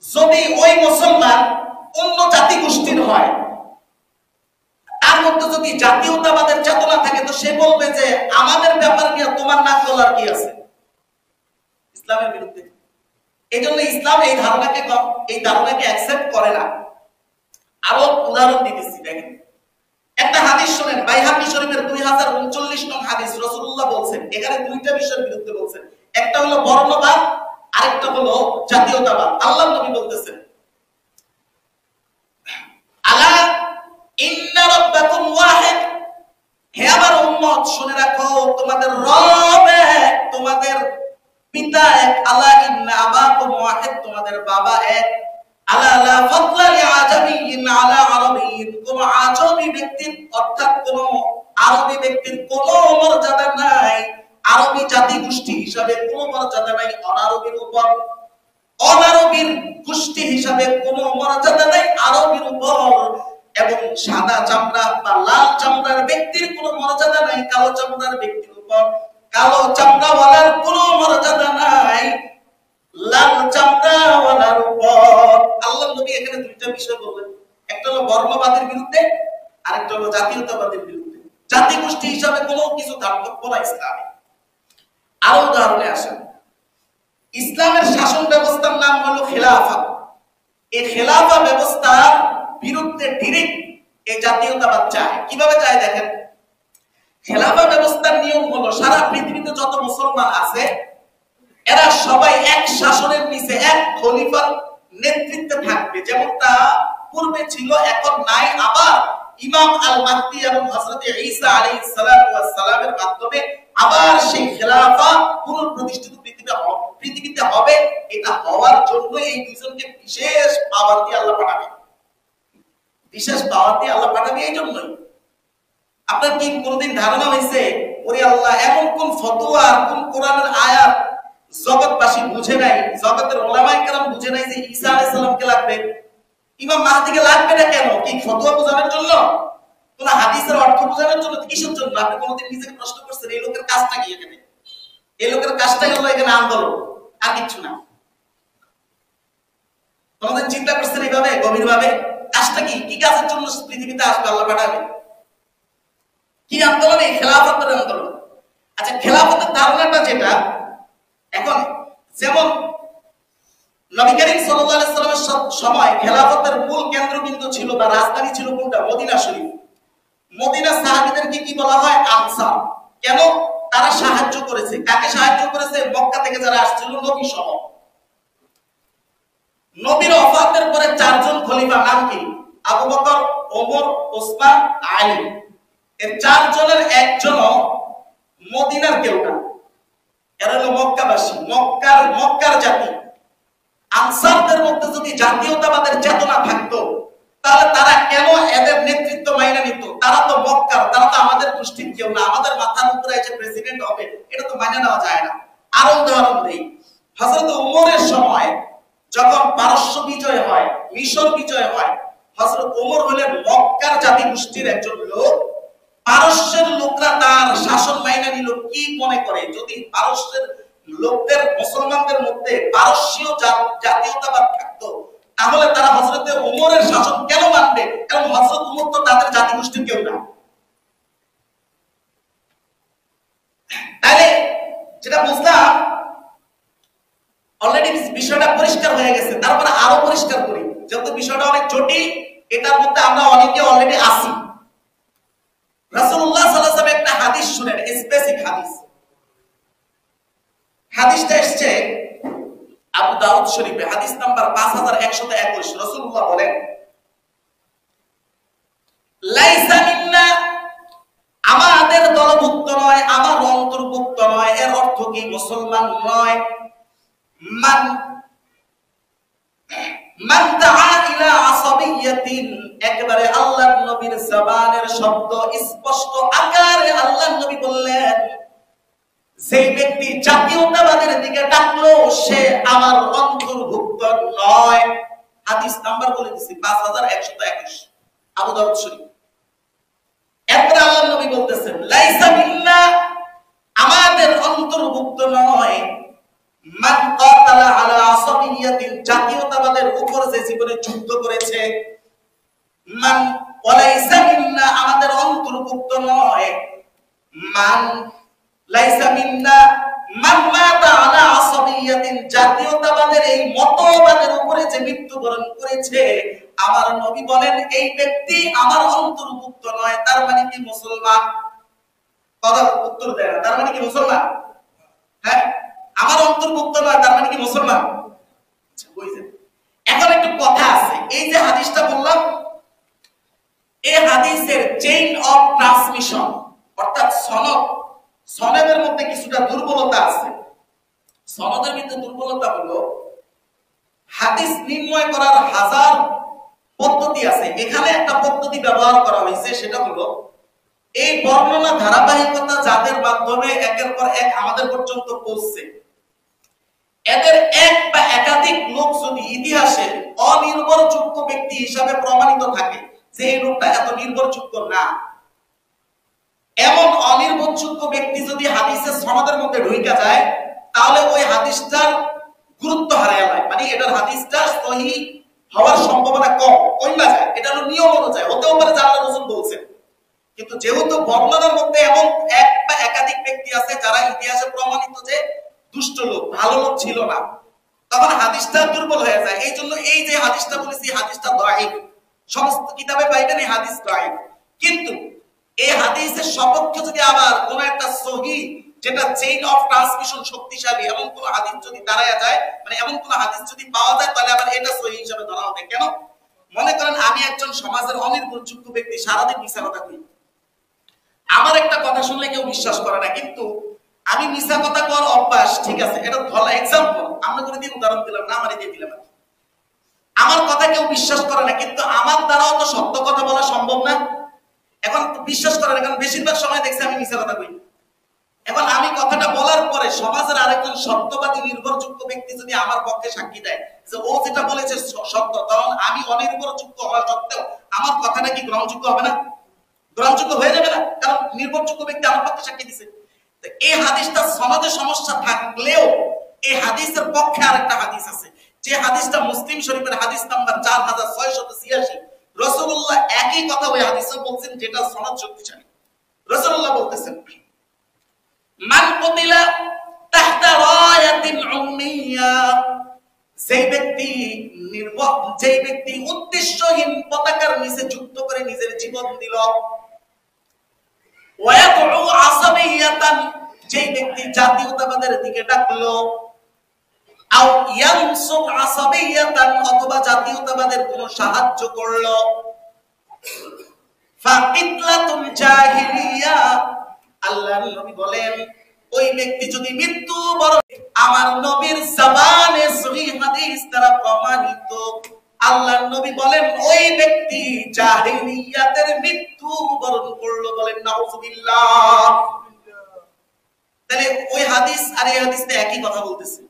যদি ওই মুসলমান অন্য জাতি গোষ্ঠীর হয়, তার মধ্যে যদি জাতীয়তাবাদের চেতনা থাকে, তো সে বলবে যে আমাদের ব্যাপার নিয়ে তোমার নাক গলার কি আছে? ইসলামের বিরুদ্ধে। এই জন্য ইসলাম এই ধারণাকে অ্যাকসেপ্ট করে না। আরো উদাহরণ দিতেছি, দেখেন একটা হাদিস শুনেন, বাইহাকী শরীফের 2039 নং হাদিস। রাসূলুল্লাহ বলছেন, এখানে দুইটা বিষয়ের বিরুদ্ধে বলছেন, একটা হলো বর্ণবাদ, আরেকটা হলো জাতীয়তাবাদ। আল্লাহর নবী বলতেছেন আলা ইন্না রাব্বাকুম ওয়াহিদ, হে আমার উম্মত শুনে রাখো, তোমাদের রব এক, তোমাদের পিতা এক। আলা ইন্না আবাকুম ওয়াহিদ, তোমাদের বাবা এক। আলা লা ফাদলা লিআজামিয়্যিন আলা আরাবিয়্যিন, কোন আজমি ব্যক্তির অর্থাৎ কোন আরবি ব্যক্তির কোন মর্যাদা নাই, আরবি জাতি গোষ্ঠী হিসাবে কোন মর্যাদা নাই অনারবির উপর, অনারবির গোষ্ঠী হিসাবে কোন মর্যাদা নাই আরবির উপর, এবং সাদা চামড়া বা লাল চামড়ার ব্যক্তির কোন মর্যাদা নাই কালো চামড়ার ব্যক্তির উপর, কালো চামড়াওয়ালার কোন মর্যাদা নাই লাল চামড়াওয়ালার উপর। আল্লাহ নবী এখানে দুইটা বিষয় বললেন, একটা হলো বর্ণবাদের বিরুদ্ধে, আরেকটা হলো জাতীয়তাবাদের বিরুদ্ধে। জাতি গোষ্ঠী হিসাবে কোনো কিছু ধার্তব্য না ইসলামে। আরো উদাহরণে আসেন, ইসলামের শাসন ব্যবস্থার নাম হলো খেলাফা। এই খেলাফা ব্যবস্থার বিরুদ্ধে ডিরেক্ট এই জাতীয়তাবাদ চায়। কিভাবে চায় দেখেন, খেলাফা ব্যবস্থার নিয়ম হলো সারা পৃথিবীতে যত মুসলমান আছে এরা সবাই এক শাসনের নিচে এক খলিফার নেতৃত্বে থাকবে, যেমনটা পূর্বে ছিল এখন নাই। আবার ইমাম আল মাহদি এবং হযরত ঈসা আলাইহিস সালাতু ওয়াস সালামের মাধ্যমে আবার সেই খেলাফা পুনঃপ্রতিষ্ঠিত পৃথিবীতে হবে। এটা হওয়ার জন্য এই দুইজনকে বিশেষ পাওয়ার দিয়ে আল্লাহ পাঠাবে, বিশেষ পাওয়ার দিয়ে আল্লাহ পাঠাবে। এই জন্যই আপনার কি কোনদিন ধারণা হয়েছে ওরে আল্লাহ এমন কোন ফতোয়া আর কোন কোরআনের আয়াত জগৎবাসী বুঝে নাই, জগতের উলামায়ে কেরাম বুঝে নাই যে ঈসা আলাইহিস সালামকে লাগবে? ইমাম মাহদিকে লাগবে না কেন? কি ফতোয়া বোঝানোর জন্য, কোন হাদিসের অর্থ বোঝানোর জন্য, কিসের জন্য? আপনি কোনদিন নিজেকে প্রশ্ন করছেন এই লোকের কাজটা কি এখানে? এই লোকের কাজটাই হলো এখানে আন্দোলন, আর কিছু না। কোনদিন চিন্তা করছেন এইভাবে গভীরভাবে কাজটা কি? কি কাজের জন্য পৃথিবীতে আসবে আল্লাহ পাঠাবে? কি আন্দোলন? এই খেলাফতের আন্দোলন। আচ্ছা, খেলাফতের ধারণাটা যেটা এখন, যেমন নবী করিম সাল্লাল্লাহু আলাইহি ওয়াসাল্লামের সময় খেলাফতের মূল কেন্দ্রবিন্দু ছিল বা রাজধানী ছিল কোনটা? মদিনা শরীফ। মদিনা সাহাবীদেরকে কি বলা হয়? আনসার। কেন? তারা সাহায্য করেছে। কাকে সাহায্য করেছে? মক্কা থেকে যারা আসছিল নবী সহ। নবীর ওফাতের পরে চারজন খলিফা, নাম কি? আবু বকর, ওমর, ওসমান, আলী। এই চারজনের একজনও মদিনার কেউ না, এরা হলো মক্কাবাসী, মক্কার জাতি। আনসারদের মধ্যে যদি জাতীয়তাবাদের চেতনা থাকতো তাহলে তারা কেন এদের নেতৃত্ব মাইনা নিত? তারা তো মক্কার, তারা তো আমাদের গোষ্ঠীর কেউ না, আমাদের মাথার উপরে এসে প্রেসিডেন্ট হবে এটা তো মাইনা নেওয়া যায় না। আরো উদাহরণ দেই, হযরত ওমরের সময় যখন পারস্য বিজয় হয়, মিশর বিজয় হয়, হযরত ওমর হলেন মক্কার জাতি গোষ্ঠীর একজন লোক। পারস্যের লোকরা তার শাসন মাইনা নিল। কি মনে করে যদি পারস্যের লোকদের, মুসলমানদের মধ্যে পারস্যীয় জাতীয়তাবাদ থাকতো তাহলে তারা হযরত ওমরের শাসন কেন মানবে? কারণ হযরত ওমর তো তাদের জাতিগোষ্ঠীর কেউ না। তাহলে যেটা বুঝলাম, অলরেডি বিষয়টা পরিষ্কার হয়ে গেছে। তারপরে আরো পরিষ্কার করি, যেহেতু বিষয়টা অনেক জটিল, এটার মধ্যে আমরা অনেকে অলরেডি আছি। রাসূলুল্লাহ সাল্লাল্লাহু আলাইহি ওয়াসাল্লাম একটা হাদিস শুনেন, স্পেসিফিক হাদিস। হাদিসটা এসেছে আবু দাউদ শরীফে, হাদিস নাম্বার 5121। রাসূলুল্লাহ বলেন, লাইসা মিন্না, আমাদের দলভুক্ত নয়, আমার অন্তর্ভুক্ত নয়। এর অর্থ কি? মুসলমান নয়। মান দাআ ইলা আসাবিয়াতিন, একেবারে আল্লাহর নবীর জবানের শব্দ স্পষ্ট আকারে আল্লাহর নবী বললেন, সেই ব্যক্তি জাতীয়তাবাদের দিকে ডাকলো সে আমার অন্তর্ভুক্ত নয়। হাদিস নাম্বার বলে দিছি 5121, আবু দাউদ শরীফ। এরপর আল্লাহর নবী বলতেছেন, লাইসা মিন্না, আমাদের অন্তর্ভুক্ত নয়। মান কাতালা আলা আসাবিয়াতিন, জাতীয়তাবাদের উপর যে জীবনে যুদ্ধ করেছে। মান ওয়ালাইসা মিন্না, আমাদের অন্তর্ভুক্ত নয়। মান লাইসা মিন্না মান মাতা আলা আসাবিয়াতিন, জাতীয়তাবাদের এই মতবাদের উপরে যে মৃত্যুবরণ করেছে, আমার নবী বলেন এই ব্যক্তি আমার অন্তর্ভুক্ত নয়। তার মানে কি মুসলমান? কথা উত্তর দেয় না। তার মানে কি মুসলমান? হ্যাঁ, আমার অন্তর্ভুক্ত নয়, তার মানে কি মুসলমান? আচ্ছা, বুঝছেন? এখন একটু কথা আছে, এই যে হাদিসটা বললাম, এই হাদিসের চেইন অফ ট্রান্সমিশন অর্থাৎ সনদের মধ্যে কিছুটা দুর্বলতা আছে। সনদের মধ্যে দুর্বলতা হলো, হাদিস নির্ণয় করার হাজার পদ্ধতি আছে, এখানে একটা পদ্ধতি ব্যবহার করা হয়েছে, সেটা হলো এই বর্ণনা ধারাবাহিকতা যাদের মাধ্যমে একের পর এক আমাদের পর্যন্ত পৌঁছছে, এদের এক বা একাধিক লোক যদি ইতিহাসে অনির্ভরযোগ্য ব্যক্তি হিসাবে প্রমাণিত থাকে যে এই লোকটা এত নির্ভরযোগ্য না, এমন অনির্ভরযোগ্য ব্যক্তি যদি হাদিসের সনদের মধ্যে ঢুইকা যায়, তাহলে ওই হাদিসটার গুরুত্ব হারায় যায়, মানে এটার হাদিসটা সহিহ হওয়ার সম্ভাবনা কম, কমে যায়। এটা হলো নিয়ম অনুযায়ী, হতেও পারে যে আল্লাহর রাসূল বলছেন। কিন্তু যেহেতু বর্ণনার মধ্যে এমন এক বা একাধিক ব্যক্তি আছে যারা ইতিহাসে প্রমাণিত যে দুষ্ট লোক, ভালো লোক ছিল না, তখন হাদিসটা দুর্বল হয়ে যায়। এই জন্য এই যে হাদিসটা বলেছি, হাদিসটা দাঈফ, সমস্ত কিতাবে পাইবেন এই হাদিস দাঈফ। কিন্তু এই হাদিসের সপক্ষে যদি আবার কোন একটা সহিহ, যেটা চেইন অফ ট্রান্সমিশন শক্তিশালী, এমন কোন হাদিস যদি দাঁড়ায়া যায়, মানে এমন কোন হাদিস যদি পাওয়া যায়, তাহলে আবার এটা সহিহ হিসেবে ধরা হবে। কেন? মনে করেন আমি একজন সমাজের অনির্ভরযোগ্য ব্যক্তি, সারাদিন মিথ্যা কথা কই, আমার একটা কথা শুনলে কেউ বিশ্বাস করে না, কিন্তু আমি মিথ্যা কথা করার অভ্যাস, ঠিক আছে, এটা ধরলা এক্সাম্পল, আমরা করে দিয়ে উদাহরণ দিলাম না, আমারই দিয়ে দিলাম। আমার কথা কেউ বিশ্বাস করে না, কিন্তু আমার দ্বারাও তো সত্য কথা বলা সম্ভব না। এখন বিশ্বাস করে না, কারণ বেশিরভাগ সময় দেখছি আমি মিথ্যা কথা কই। এখন আমি কথাটা বলার পরে সমাজের আরেকজন সত্যবাদী নির্ভরযোগ্য ব্যক্তি যদি আমার পক্ষে সাক্ষী দেয় যে ও যেটা বলেছে সত্য, তখন আমি অনির্ভরযোগ্য হওয়া সত্ত্বেও আমার কথাটা কি গ্রহণযোগ্য হবে না? গ্রহণযোগ্য হয়ে যাবে না? কারণ নির্ভরযোগ্য ব্যক্তি আমার পক্ষে সাক্ষী দিছে। এই হাদিসটা সনদে সমস্যা থাকলেও এই হাদিসের পক্ষে আরেকটা হাদিস আছে, যে হাদিসটা মুসলিম শরীফের হাদিস নাম্বার 4686। রাসূলুল্লাহ একই কথা ওই হাদিসে বলছেন, যেটা সনদ শক্তিশালী। রাসূলুল্লাহ বলতেছেন, মান কুতিলা তাহতা রায়াতিন উম্মিয়া, যেই ব্যক্তি উদ্দেশ্যহীন পতাকার নিচে যুদ্ধ করে নিজের জীবন দিল, ওয়ায়াদউ আসাবিয়াতান, যেই ব্যক্তি জাতীয়তাবাদের দিকে ডাকলো, আও ইয়ানসুর আসাবিয়াতান, অথবা জাতীয়তাবাদের কোন সাহায্য করলো, ফাকিতলাতুল জাহিলিয়া, আল্লাহর নবী বলেন ওই ব্যক্তি যদি মৃত্যু বরণ, আমার নবীর জবানে সহিহ হাদিস দ্বারা প্রমাণিত, আল্লাহর নবী বলেন ওই ব্যক্তি জাহিলিয়াতের মৃত্যু বরণ করলো। বলেন নাউযুবিল্লাহ। তাহলে ওই হাদিস আর এই হাদিসটা একই কথা বলতেছে,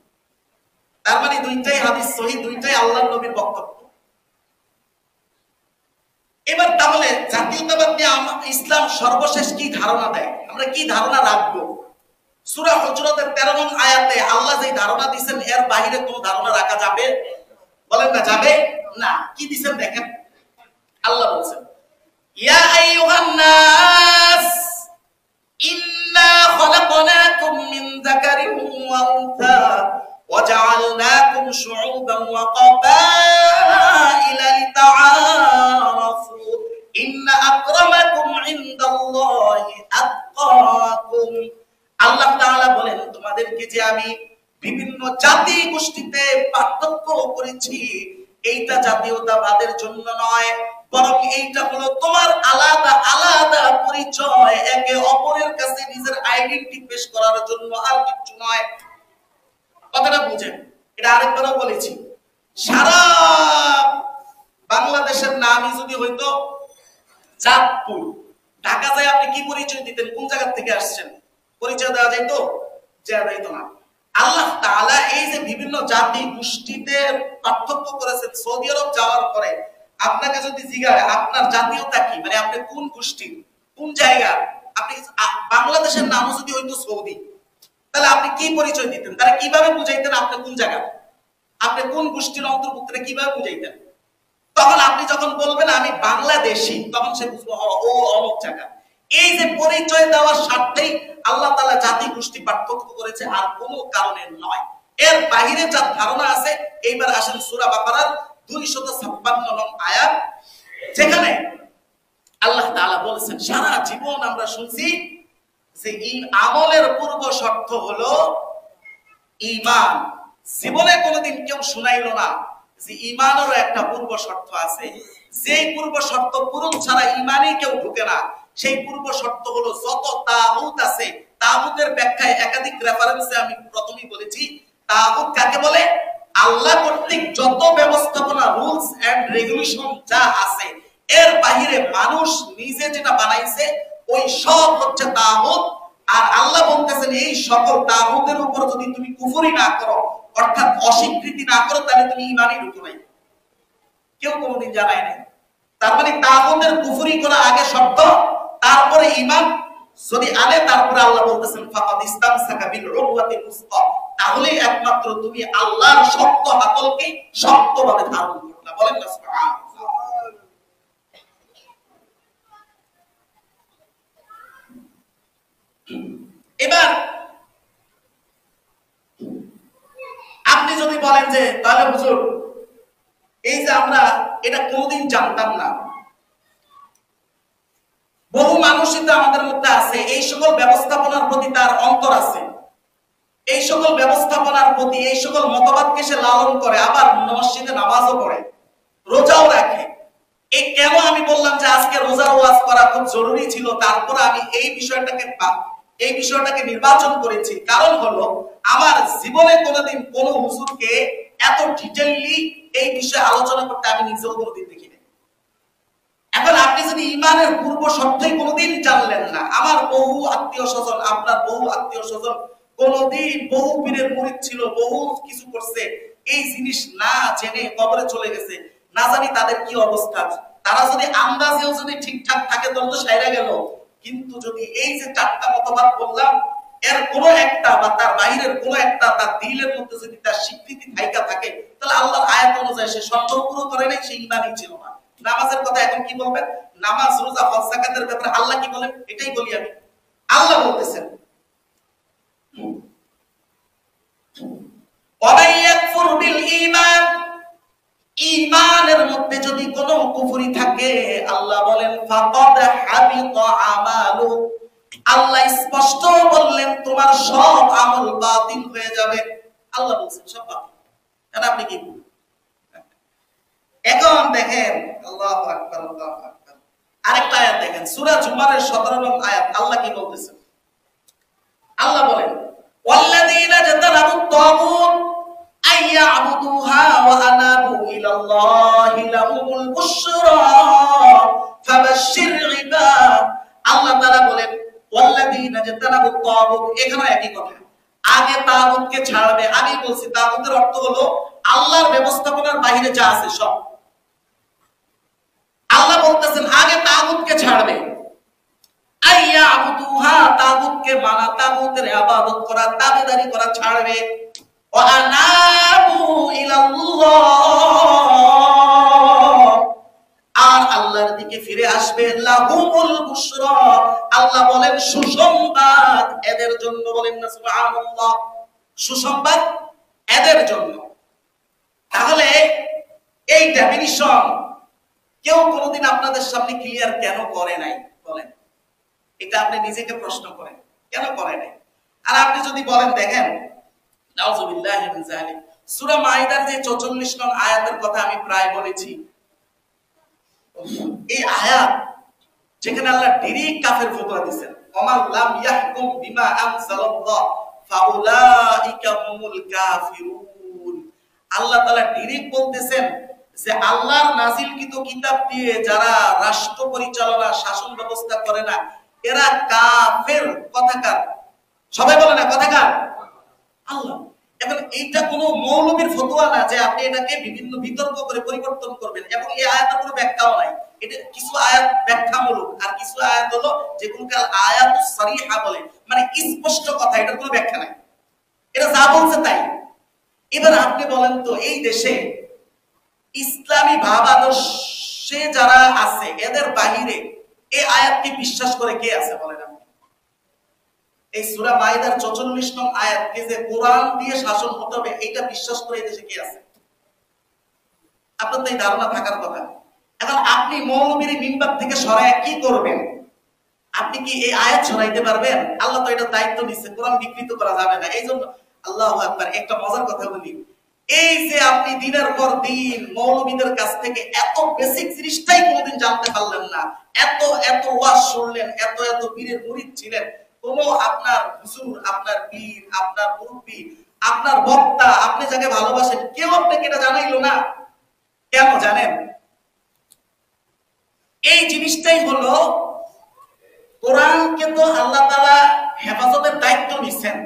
তার মানে দুইটাই হাদিস সহিহ, দুইটাই আল্লাহর নবীর বক্তব্য। এবার তাহলে জাতীয়তাবাদ নিয়ে ইসলাম সর্বশেষ কি ধারণা দেয়, আমরা কি ধারণা রাখবো? সূরা হুজুরাতের 13 নং আয়াতে আল্লাহ যেই ধারণা দিবেন এর বাইরে কোনো ধারণা রাখা যাবে? বলেন না, যাবে না। কি দিবেন দেখেন, আল্লাহ বলেন, ইয়া আইয়ুহান নাস ইন্না খলাকনাকুম মিন যাকারিন ওয়া উনসা ওয়া জাআলনাকুম শুউবান ওয়া ক্বাবাইলা লিতাআরাফু ইন্না আকরামাকুম ইনদাল্লাহি আতকাকুম। আল্লাহ তাআলা বলেন, তোমাদেরকে যে আমি বিভিন্ন জাতি গোষ্ঠীতে পার্থক্য করেছি, এইটা জাতীয়তাবাদের জন্য নয়, বরং এইটা হলো তোমার আলাদা আলাদা পরিচয়, একে অপরের কাছে নিজের আইডেন্টিটি পেশ করার জন্য, আর কিছু নয়। কথাটা বুঝেন। এটা আরেকবারও বলেছি, সারা বাংলাদেশের নামই যদি হইতো চাঁদপুর, ঢাকা যায় আপনি কি পরিচয় দিতেন, কোন জায়গা থেকে আসছেন? পরিচয় দেওয়া যাইতো? যাইতো না। আল্লাহ তাআলা এই যে বিভিন্ন জাতি গোষ্ঠীতে পার্থক্য করেছেন, সৌদি আরব যাওয়ার পরে আপনাকে যদি জিজ্ঞাসা আপনার জাতীয়তা কি, মানে আপনি কোন গোষ্ঠী, কোন জায়গা, আপনি বাংলাদেশের নামও যদি হইতো সৌদি, তাহলে আপনি কি পরিচয় দিতেন? তাহলে কিভাবে বুঝাইতেন আপনি কোন জায়গা, আপনি কোন গোষ্ঠীর অন্তর্ভুক্ত, কিভাবে বুঝাইতেন? তখন আপনি যখন বলবেন আমি বাংলাদেশী, তখন সে বুঝবো ও অমুক জায়গা। এই যে পরিচয় দেওয়ার স্বার্থেই আল্লাহ তাআলা জাতি গোষ্ঠী পার্থক্য করেছে, আর কোনো কারণে নয়। এর বাইরে যা ধারণা আছে, এইবার আসেন সূরা বাকারার 256 নং আয়াত, যেখানে আল্লাহ তাআলা বলেছেন, সারা জীবন আমরা শুনছি যে এই আমলের পূর্ব শর্ত হলো ঈমান। জীবনে কোনোদিন কেউ শুনাইলো না যে ঈমানেরও একটা পূর্ব শর্ত আছে, যেই পূর্ব শর্ত পূরণ ছাড়া ঈমানে কেউ ঢুকে না। সেই পূর্ব শর্ত হলো যত তাগুত আছে, তাগুতের ব্যাখ্যায় একাধিক রেফারেন্সে আমি প্রথমেই বলেছি, তাগুত কাকে বলে? আল্লাহ কর্তৃক যত ব্যবস্থাপনা, রুলস এন্ড রেগুলেশন যা আছে, এর বাহিরে মানুষ নিজে যেটা বানাইছে ওই সব হচ্ছে তাগুত। আর আল্লাহ বলতেছেন এই সকল তাগুতের উপর যদি তুমি কুফরি না করো, অর্থাৎ অস্বীকৃতি না করো, তাহলে তুমি ঈমানই ঢুকো নাই। কেউ কোনোদিন জানায় নাই। তার মানে তাগুতের কুফরি করা আগে শর্ত, তারপরে ঈমান যদি আনে, তারপরে আল্লাহ বলতেছেন ফাকাদ ইসতামসাকা বিল উরওয়াতিল উসকা, তাহলে একমাত্র তুমি আল্লাহর শক্ত হাতলকে শক্তভাবে ধারণ করলা। বলেন না সুবহানাল্লাহ। এবার আপনি যদি বলেন যে তাহলে হুজুর এই যে আমরা এটা কোনোদিন জানতাম না, বহু মানুষই তো আমাদের মধ্যে আছে এই সকল ব্যবস্থাপনার প্রতি তার অন্তর আছে, এই সকল ব্যবস্থাপনার প্রতি এই সকল মতবাদকে সে লালন করে, আবার মসজিদে নামাজও পড়ে, রোজাও রাখে। এই কেন আমি বললাম যে আজকে রোজার ওয়াজ করা খুব জরুরি ছিল, তারপর আমি এই বিষয়টাকে নির্বাচন করেছি, কারণ হলো আমার জীবনে কোনোদিন কোনো হুজুরকে এত ডিটেইলি এই বিষয়ে আলোচনা করতে আমি নিজেও কোনোদিন দেখিনি। এখন আপনি আপনি যদি ইমানের পূর্ব শর্তই কোনোদিন জানলেন না, আমার বহু আত্মীয় স্বজন, আপনার বহু আত্মীয় স্বজন কোনোদিন বহু পীরের মুরিদ ছিল, বহু কিছু করছে, এই জিনিস না জেনে কবরে চলে গেছে, না জানি তাদের কি অবস্থা। তারা যদি আন্দাজেও যদি ঠিকঠাক থাকে তাহলে তো সাইরা গেল। কিন্তু যদি এই যে চারটা মতবাদ বললাম এর কোনো একটা বা তার বাইরের কোনো একটা তার দিলের মধ্যে যদি তার স্বীকৃতি থাইকা থাকে, তাহলে আল্লাহর আয়াত অনুযায়ী সে শর্ত পুরো করে নাই, সে ইমানই ছিল না। নামাজের কথা এখন কি বলবেন? নামাজ, রোজা, হজ, যাকাতের ব্যাপারে আল্লাহ কি বলেন এটাই বলি আমি। আল্লাহ বলতেছেন ওয়ামান ইয়াকফুর বিল ঈমান, ঈমানের মধ্যে যদি কোনো কুফরি থাকে, আল্লাহ বলেন ফাকাদ হাবিতা আমালু, আল্লাহ স্পষ্ট বললেন তোমার সব আমল বাতিল হয়ে যাবে। আল্লাহ বলছেন সব বাতিল। এটা আপনি কি বলেন? এখন দেখেন আল্লাহু আকবার, আল্লাহু আকবার। আরেকটা আয়াত দেখেন সূরা জুমারের 17 নং আয়াত, আল্লাহ কি বলতেছেন? আল্লাহ বলেন ওয়াল্লাযীনা জাতালাবুত তাগুত আইয়াবুদুহা ওয়া আনাবু ইলাল্লাহি লাহুমুল বুশরা ফাবাশশির ইবাদ। আল্লাহ তাআলা বলেন ওয়াল্লাযীনা জাতালাবুত তাগুত, এখানে একই কথা। আগে তাগুতকে ছাড়বে, আমি বলছি তাগুতের অর্থ হলো আল্লাহর ব্যবস্থাপনার বাইরে যা আছে সব। আল্লাহ বলতেছেন আগে তাগুতকে ছাড়বে, আইয়াবুদুহা, তাগুতকে মানা, তাগুতের ইবাদত করা, তাবেদারি করা ছাড়বে, ওয়া আনাবু ইলাল্লাহ, আর আল্লাহর দিকে ফিরে আসবে, লাহুমুল বুশরা, আল্লাহ বলেন সুসংবাদ এদের জন্য। বলেন না সুবহানাল্লাহ, সুসংবাদ এদের জন্য। তাহলে এই ডেফিনিশন কেউ কোনোদিন আপনাদের সামনে ক্লিয়ার কেন করে নাই? বলেন, এটা আপনি নিজেকে প্রশ্ন করেন কেন করে নাই। আর আপনি যদি বলেন দেখেন নাউযুবিল্লাহি মিন যালিক, সূরা মাইদার যে 44 নং আয়াতের কথা আমি প্রায় বলেছি, এই আয়াত যেখানে আল্লাহ ডাইরেক্ট কাফের ফতোয়া দিবেন, ওয়ামান লাম ইয়াহকুম বিমা আনজালাল্লাহ ফাউলাইকা হুমুল কাফিরুন। আল্লাহ তাআলা ডাইরেক্ট বলতেছেন যে আল্লাহর নাযিলকৃত কিতাব দিয়ে যারা রাষ্ট্র পরিচালনা, শাসন ব্যবস্থা করে না, এরা কাফের। কথাকার সবাই বলে না কথাকার? আল্লাহ। এবং এইটা কোনো মৌলবীর ফতোয়া না যে আপনি এটাকে বিভিন্ন বিতর্ক করে পরিবর্তন করবেন। এবং এই আয়াতের কোনো ব্যাখ্যাও নাই। এটা কিছু আয়াত ব্যাখ্যামূলক আর কিছু আয়াত হলো যেগুলোকে আয়াতুস সারিহা বলে, মানে স্পষ্ট কথা, এটার কোনো ব্যাখ্যা নাই, এটা যা বলছে তাই। এবার আপনি বলেন তো এই দেশে ইসলামী ভাব আদর্শে যারা আছে এদের বাহিরে এই আয়াতকে বিশ্বাস করে কে আছে বলেন আপনি? এই সূরা মাইদার 44 নং আয়াতকে যে কোরআন দিয়ে শাসন হতে হবে এটা বিশ্বাস করে এই দেশে কে আছে? আপনার তো এই ধারণা থাকার কথা। এখন আপনি মৌলবীর মিম্বার থেকে সরায় কি করবেন? আপনি কি এই আয়াত সরাইতে পারবেন? আল্লাহ তো এটা দায়িত্ব নিচ্ছে, কোরআন বিকৃত করা যাবে না। এইজন্য আল্লাহু আকবার, একটা মজার কথা বলি, এই যে আপনি দিনের পর দিন মৌলবীদের কাছ থেকে এত বেসিক জিনিসটাই কোনোদিন জানতে পারলেন না, এত এত ওয়াজ শুনলেন, এত এত পীরের মুরিদ ছিলেন, কোন আপনার হুজুর, আপনার পীর, আপনার মুরব্বি, আপনার বক্তা, আপনি যাকে ভালোবাসেন, কেউ আপনাকে এটা জানাইলো না। কেন জানেন? এই জিনিসটাই হলো কোরআনকে তো আল্লাহ তাআলা হেফাজতের দায়িত্ব নিছেন,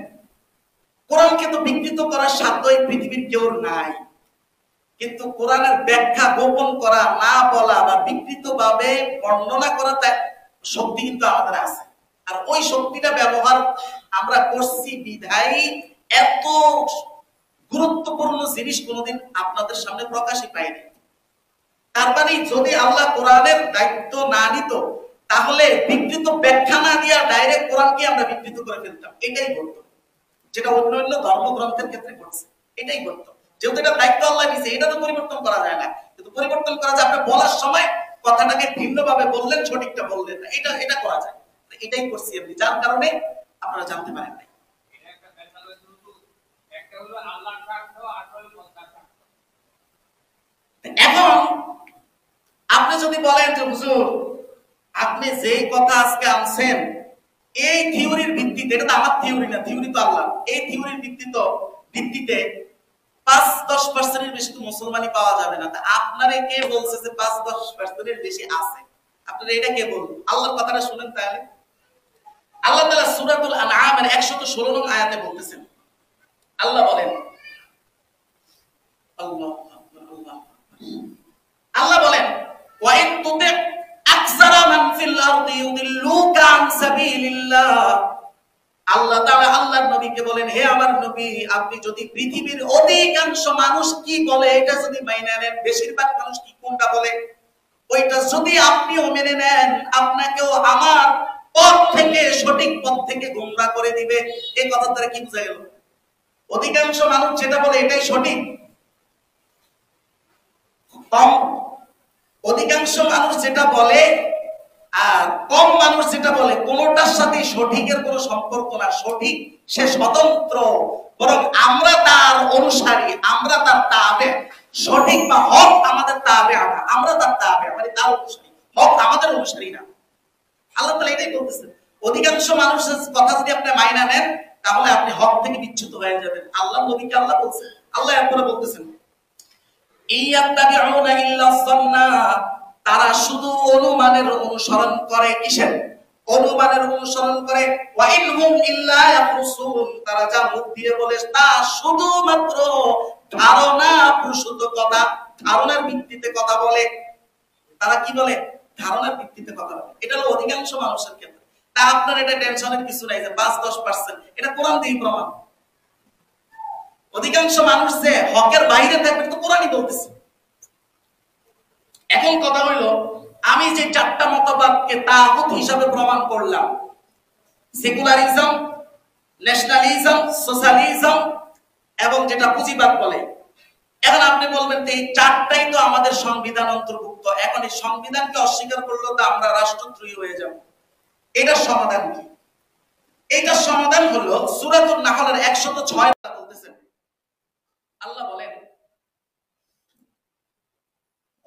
কোরআনকে তো বিকৃত করার সাধ্য এই পৃথিবীর কেউ নাই। কিন্তু কোরআনের ব্যাখ্যা গোপন করা, না বলা বা বিকৃত ভাবে বর্ণনা করা তার শক্তি কিন্তু আমাদের আছে। আর ওই শক্তিটা ব্যবহার আমরা করছি বিধায় এত গুরুত্বপূর্ণ জিনিস কোনোদিন আপনাদের সামনে প্রকাশই পাইনি। তার মানে যদি আল্লাহ কোরআনের দায়িত্ব না নিত তাহলে বিকৃত ব্যাখ্যা না দিয়া ডাইরেক্ট কোরআনকে আমরা বিকৃত করে ফেলতাম। এটাই ঘটতো, যেটা অন্যান্য ধর্মগ্রন্থের ক্ষেত্রে ঘটছে। এটাই ঘটতো, যেহেতু এটা দায়িত্ব আল্লাহ নিছে, এটা তো পরিবর্তন করা যায় না। কিন্তু পরিবর্তন করা যায়, আপনি বলার সময় কথাটাকে ভিন্নভাবে বললেন, সঠিকটা বললেন না, এটা এটা করা যায়। এটাই করছি আপনি, যার কারণে আপনারা জানতে পারেন না। এখন আপনি যদি বলেন যে হুজুর আপনি যে কথা আজকে আনছেন এই থিওরির ভিত্তিতে, এটা তো আমার থিওরি না, থিওরি তো আল্লাহ, এই থিওরির ভিত্তিতে 5-10% বেশি তো মুসলমানই পাওয়া যাবে না। তা আপনারে কে বলছে যে 5-10% বেশি আছে? আপনারা এটা কে বলুন? আল্লাহর কথাটা শুনেন তাহলে। আল্লাহ তাআলা সূরাতুল আনআমের 116 নং আয়াতে বলতেছেন, আল্লাহ বলেন, আল্লাহু আকবার, আল্লাহু আকবার। আল্লাহ বলেন, ওয়া ইন তুতি আকসারা মান ফিল আরদি ইউদিল্লুকা আন সাবিলিল্লাহ। আল্লাহ তাআলা আল্লাহর নবীকে বলেন, হে আমার নবী, আপনি যদি পৃথিবীর অধিকাংশ মানুষ কি বলে এটা যদি মেনে নেন, বেশিরভাগ মানুষ কি কোনটা বলে ওইটা যদি আপনিও মেনে নেন, আপনাকেও আমার পথ থেকে, সঠিক পথ থেকে গোমরা করে দিবে। এই কথা দ্বারা কি বোঝা গেল? অধিকাংশ মানুষ যেটা বলে এটাই সঠিক, কম অধিকাংশ মানুষ যেটা বলে আর কম মানুষ যেটা বলে, কোনটার সাথে সঠিকের কোনো সম্পর্ক না। সঠিক সে স্বতন্ত্র, বরং আমরা তার অনুসারী, আমরা তার তাবে। সঠিক বা হক আমাদের তাবে, আমরা তার তাবে, মানে তার অনুসারী। হক আমাদের অনুসারী না। আল্লাহ তাআলা এটাই বলতেছেন, অধিকাংশ মানুষের কথা যদি আপনি মাইনা নেন, তাহলে আপনি হক থেকে বিচ্যুত হয়ে যাবেন। আল্লাহ নবীকে আল্লাহ বলছেন, আল্লাহ এরপরে বলতেছেন, ইয়াত্তাবিউনা ইল্লা যান্না, তারা শুধু অনুমানের অনুসরণ করে। কিসের অনুমানের অনুসরণ করে? ওয়া ইনহুম ইল্লা ইয়াখরুসুন, তারা যা মুখ দিয়ে বলে তা শুধুমাত্র ধারণা প্রসূত কথা, ধারণার ভিত্তিতে কথা বলে। তারা কি বলে? ধারণার ভিত্তিতে কথা বলে। এটা হলো অধিকাংশ মানুষের ক্ষেত্রে। তা আপনার এটা টেনশনের কিছু নাই যে 5-10%, এটা কোরআন দিয়ে প্রমাণ। অধিকাংশ মানুষ যে হকের বাইরে থাকবে তো কোরআনই বলতেছে। এখন কথা হইল, আমি যে চারটা মতবাদকে তাগুত হিসাবে প্রমাণ করলাম, সেকুলারিজম, ন্যাশনালিজম, সোশ্যালিজম এবং যেটা পুঁজিবাদ বলে, এখন আপনি বলবেন যে এই চারটাই তো আমাদের সংবিধান অন্তর্ভুক্ত, এখন এই সংবিধানকে অস্বীকার করলে তো আমরা রাষ্ট্রদ্রোহী হয়ে যাব। এটার সমাধান কি? এইটার সমাধান হলো সূরাতুন নাহলের 106 বলতেছেন, আল্লাহ বলেন,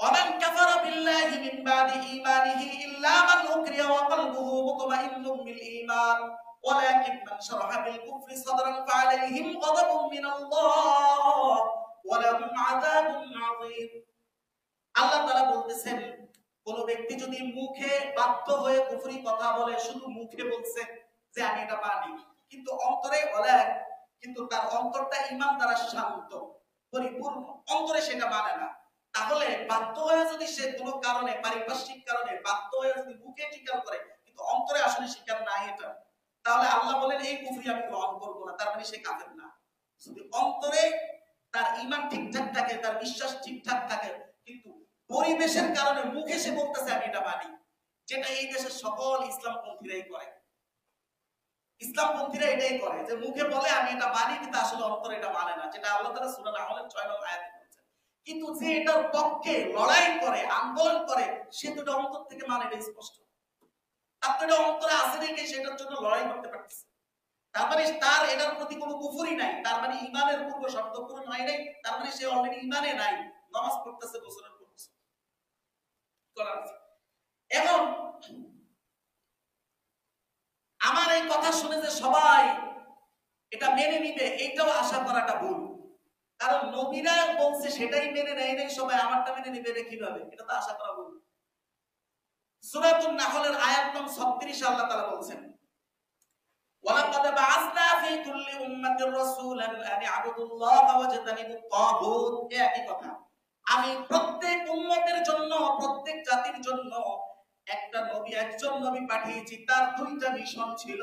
ومن كفر بالله من بعد إيمانه إلا من أكره وقلبه مطمئن بالإيمان ولكن من شرح بالكفر صدرا فعليهم غضب من الله ولهم عذاب عظيم। আল্লাহ তাআলা বলতেছেন, কোন ব্যক্তি যদি মুখে বাধ্য হয়ে কুফরি কথা বলে, শুধু মুখে বলছে যে আমি এটা মানি, কিন্তু অন্তরে বলে, কিন্তু তার অন্তরটা ঈমান দ্বারা শান্ত, পরিপূর্ণ, অন্তরে সেটা মানে না, তাহলে বাধ্য হয়ে যদি সে কোনো কারণে, পারিপার্শ্বিক কারণে বাধ্য হয়ে যদি মুখে স্বীকার করে কিন্তু অন্তরে আসলে স্বীকার নাই এটা, তাহলে আল্লাহ বলেন এই কুফরি আমি গ্রহণ করব না, তার মানে সে কাফের না। যদি অন্তরে তার ঈমান ঠিকঠাক থাকে, তার বিশ্বাস ঠিকঠাক থাকে, কিন্তু পরিবেশের কারণে মুখে সে বলতেছে আমি এটা মানি, যেটা এই দেশের সকল ইসলামপন্থীরাই করে। ইসলামপন্থীরা এটাই করে যে মুখে বলে আমি এটা মানি, কিন্তু আসলে অন্তরে এটা মানে না, যেটা আল্লাহ তাআলা সূরা আল-নাহলের 6 নং আয়াতে বলেছেন। কিন্তু যে এটার পক্ষে লড়াই করে, আন্দোলন করে, সে তো এটা অন্তর থেকে মানে, এটা স্পষ্ট। তার তো এটা অন্তরে আছে দেখে সেটার জন্য লড়াই করতে পারতেছে। তার মানে তার এটার প্রতি কোনো কুফরি নাই, তার মানে ঈমানের পূর্ব শর্ত পূরণ হয় নাই, তার মানে সে অলরেডি ঈমানে নাই, নামাজ পড়তেছে, গোসল করতেছে। এখন আমার এই কথা শুনে যে সবাই এটা মেনে নিবে, এইটাও আশা করাটা ভুল। কারণ নবীরা বলছে সেটাই মেনে নেয় নাই সবাই, আমারটা মেনে নিবে এটা কিভাবে? এটা তো আশা করা ভুল। সূরাতুন নাহলের আয়াত নং 36 আল্লাহ তাআলা বলছেন, ওয়ালাকাদ বাআসনা ফি কুল্লি উম্মাতির রাসূলান আন ইবুদুল্লাহ ওয়াজতানিবুত তাগুত। একই কথা, আমি প্রত্যেক উম্মতের জন্য, প্রত্যেক জাতির জন্য একটা নবী, একজন নবী পাঠিয়েছি। তার দুইটা মিশন ছিল,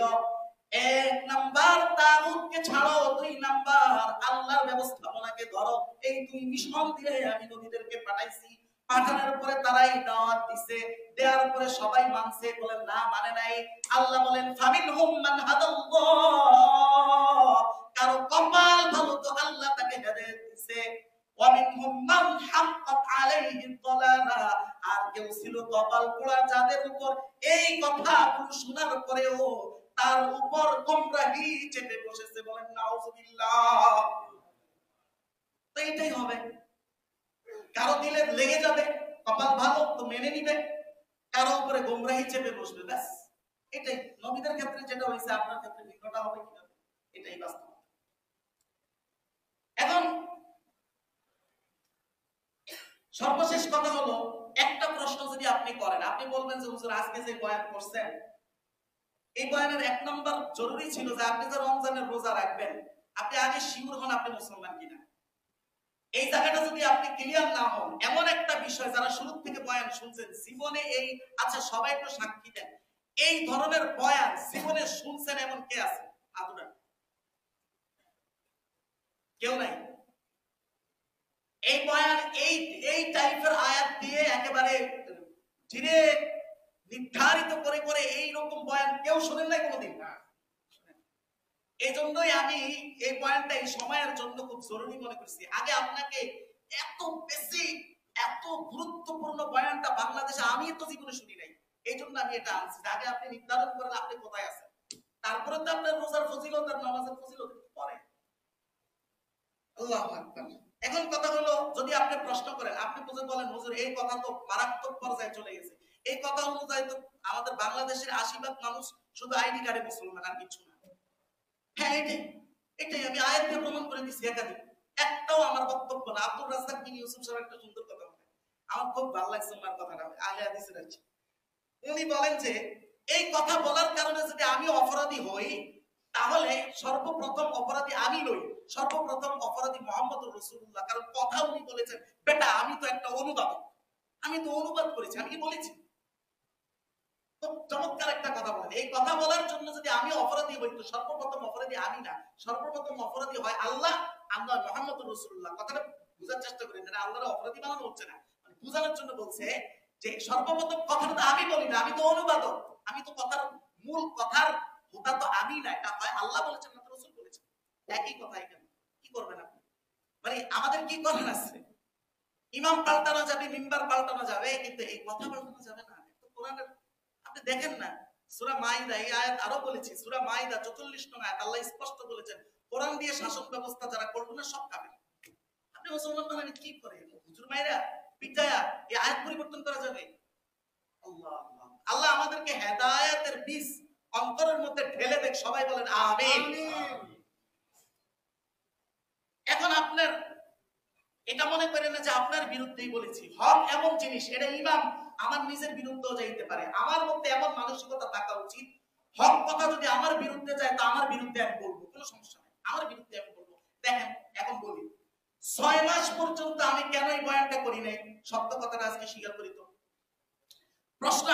এক নাম্বার তাগুতকে ছাড়ো, দুই নাম্বার আল্লাহর ব্যবস্থাপনাকে ধরো। এই দুই মিশন দিয়ে আমি নবীদেরকে পাঠাইছি। পাঠানোর পরে তারাই দাওয়াত দিছে, দেওয়ার পরে সবাই মানছে, বলেন না মানে নাই। আল্লাহ বলেন ফামিনহুম মান হাদাল্লাহ, কারো কপাল ভালো তো আল্লাহ তাকে হেদায়েত দিছে, ওয়া মিনহুম মান হাক্কাত আলাইহি দালালা, আর কেউ ছিল কপাল পোড়া, যাদের উপর এই কথাগুলো শোনার পরেও তার উপর গোমরাহি চেপে বসেছে, বলেন নাউজুবিল্লাহ। তো এটাই হবে, কারো দিলে লেগে যাবে, কপাল ভালো তো মেনে নিবে, কারো উপরে গোমরাহি চেপে বসবে, ব্যাস। এটাই নবীদের ক্ষেত্রে যেটা হয়েছে, আপনার ক্ষেত্রে ভিন্নটা হবে কিনা, এটাই বাস্তব। এখন সর্বশেষ কথা হলো, একটা প্রশ্ন যদি আপনি আপনি করেন, আপনি বলবেন যে হুজুর আজকে যে বয়ান করছেন এই বয়ানের 1 নম্বর জরুরি ছিল যে আপনি যে রমজানের রোজা রাখবেন আপনি আগে শিওর হন আপনি মুসলমান কিনা। এই জায়গাটা যদি আপনি ক্লিয়ার না হন, এমন একটা বিষয় যারা শুরু থেকে বয়ান শুনছেন জীবনে এই, আচ্ছা সবাই একটু সাক্ষী দেন, এই ধরনের বয়ান জীবনে শুনছেন এমন কে আছে? আদুরা কেউ নাই। এই বয়ান এই টাইপের আয়াত দিয়ে একেবারে ডিরেক্ট নির্ধারিত করে করে এই রকম বয়ান কেউ শুনেন নাই কোনোদিন না। এই জন্যই আমি এই পয়েন্টটা এই সময়ের জন্য খুব জরুরি মনে করছি। আগে আপনাকে এত বেশি এত গুরুত্বপূর্ণ বয়ানটা বাংলাদেশে আমি তো জীবনে শুনি নাই, এই জন্য আমি এটা আনছি। আগে আপনি নির্ধারণ করেন আপনি কোথায় আছেন, তারপরে তো আপনার রোজার ফজিলত আর নামাজের ফজিলত পরে। আল্লাহু আকবার। এখন কথা হলো, যদি আপনি প্রশ্ন করেন, আপনি বুঝে বলেন হুজুর এই কথা তো মারাত্মক পর্যায়ে চলে গেছে, এই কথা অনুযায়ী তো আমাদের বাংলাদেশের ৮০% মানুষ শুধু আইডি কার্ডে মুসলমান আর কিছু না। হ্যাঁ এটাই আমি আয়াত দিয়ে প্রমাণ করে দিচ্ছি একাধিক, একটাও আমার বক্তব্য না। আব্দুর রাজ্জাক বিন ইউসুফ সাহেব একটা সুন্দর কথা বলেন, আমার খুব ভালো লাগছে ওনার কথাটা, আলে হাদিসের আছে। উনি বলেন যে এই কথা বলার কারণে যদি আমি অপরাধী হই তাহলে সর্বপ্রথম অপরাধী আমি নই, সর্বপ্রথম অপরাধী মুহাম্মদুর রাসূলুল্লাহ। কারণ কথা উনি বলেছেন, বেটা আমি তো একটা অনুবাদক, আমি তো অনুবাদ করেছি, আমি কি বলেছি? খুব চমৎকার একটা কথা বলেন। এই কথা বলার জন্য যদি আমি অপরাধী হই তো সর্বপ্রথম অপরাধী আমি না, সর্বপ্রথম অপরাধী হয় আল্লাহ, আমরা মুহাম্মদুর রাসূলুল্লাহ। কথাটা বুঝার চেষ্টা করেন, না আল্লাহর অপরাধী বানানো হচ্ছে না, মানে বুঝানোর জন্য বলছে যে সর্বপ্রথম কথাটা তো আমি বলি না, আমি তো অনুবাদক, আমি তো কথার মূল কথার হোতা তো আমি না, এটা হয় আল্লাহ বলেছেন না রাসূল বলেছেন, একই কথা। এখানে কি করবেন আপনি? মানে আমাদের কি করার আছে? ইমাম পাল্টানো যাবে, মিম্বার পাল্টানো যাবে, কিন্তু এই কথা পাল্টানো যাবে না। তো কোরআনের আপনি দেখেন না, সূরা মাইদা, এই আয়াত আরো বলেছি, সূরা মাইদা 44 নং আয়াত আল্লাহ স্পষ্ট বলেছেন কোরআন দিয়ে শাসন ব্যবস্থা যারা করবে না সব কাফের। আপনি মুসলমান মানে কি করে হুজুর মাইরা পিটায়া এই আয়াত পরিবর্তন করা যাবে? আল্লাহ আল্লাহ আমাদেরকে হেদায়েতের বীজ অন্তরের মধ্যে ঢেলে দেখ, সবাই বলেন আমিন। এখন আপনার এটা মনে করেন না যে আপনার বিরুদ্ধেই বলেছি, হক এমন জিনিস এটা ইমাম আমার নিজের বিরুদ্ধেও যাইতে পারে, আমার মধ্যে এমন মানসিকতা থাকা উচিত হক কথা যদি আমার বিরুদ্ধে যায় তো আমার বিরুদ্ধে আমি বলবো, কোনো সমস্যা নেই, আমার বিরুদ্ধে আমি বলবো। দেখেন এখন বলি, 6 মাস পর্যন্ত আমি কেন এই বয়ানটা করি নাই, সত্য কথাটা আজকে স্বীকার করি। তো প্রশ্ন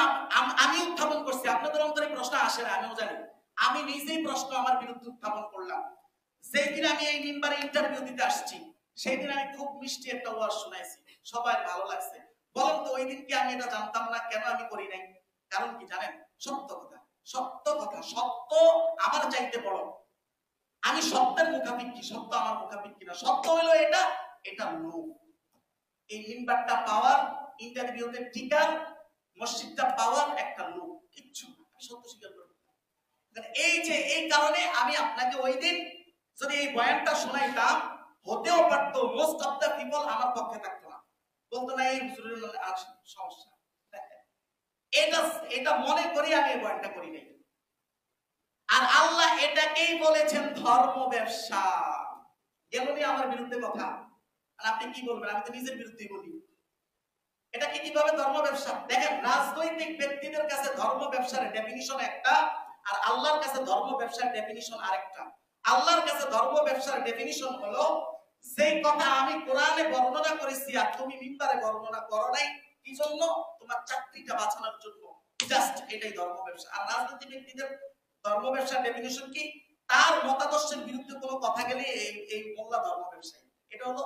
আমি উত্থাপন করছি, আপনাদের অন্তরে প্রশ্ন আসে না আমিও জানি, আমি নিজেই প্রশ্ন আমার বিরুদ্ধে উত্থাপন করলাম। যেদিন আমি এই মিম্বারে ইন্টারভিউ দিতে আসছি সেই দিন আমি খুব মিষ্টি একটা ওয়াজ শোনাইছি, সবাই ভালো লাগছে। বলেন তো ওই দিন কি আমি এটা জানতাম না, কেন আমি করি নাই? কারণ কি জানেন? সত্য কথা, সত্য কথা, সত্য আমার চাইতে বড়। আমি সত্যের মুখাপেক্ষী, সত্য আমার মুখাপেক্ষী না। সত্য হলো এটা, এটা লোভ। এই মিম্বারটা পাওয়ার, ইন্টারভিউতে টিকার, মসজিদটা পাওয়ার একটা লোভ, কিচ্ছু না। আমি সত্য স্বীকার করি। এই যে এই কারণে আমি আপনাকে ওই দিন যদি এই বয়ানটা শোনাইতাম হতেও পারত মোস্ট অফ দ্য পিপল আমার পক্ষে থাকতো না, বলতো না এই হুজুরের মধ্যে সমস্যা। এটা মনে করি আমি এই বয়ানটা করি নাই। আর আল্লাহ এটাকেই বলেছেন ধর্ম ব্যবসা। এমনই আমার বিরুদ্ধে কথা, আর আপনি কি বলবেন? আমি তো নিজের বিরুদ্ধেই বলি। এটাকে কিভাবে ধর্ম ব্যবসা? দেখেন, রাজনৈতিক ব্যক্তিদের কাছে ধর্ম ব্যবসার ডেফিনিশন একটা, আর আল্লাহর কাছে ধর্ম ব্যবসার ডেফিনিশন আরেকটা। আল্লাহর কাছে ধর্ম ব্যবসার ডেফিনিশন হলো সেই কথা আমি কোরআনে বর্ণনা করেছি আর তুমি মিম্বারে বর্ণনা করো নাই, কি জন্য? তোমার চাকরিটা বাঁচানোর জন্য, জাস্ট এটাই ধর্ম ব্যবসা। আর রাজনৈতিক ব্যক্তিদের ধর্ম ব্যবসার ডেফিনিশন কি? তার মতাদর্শের বিরুদ্ধে কোনো কথা গেলে এই মোল্লা ধর্ম ব্যবসায়ী। এটা হলো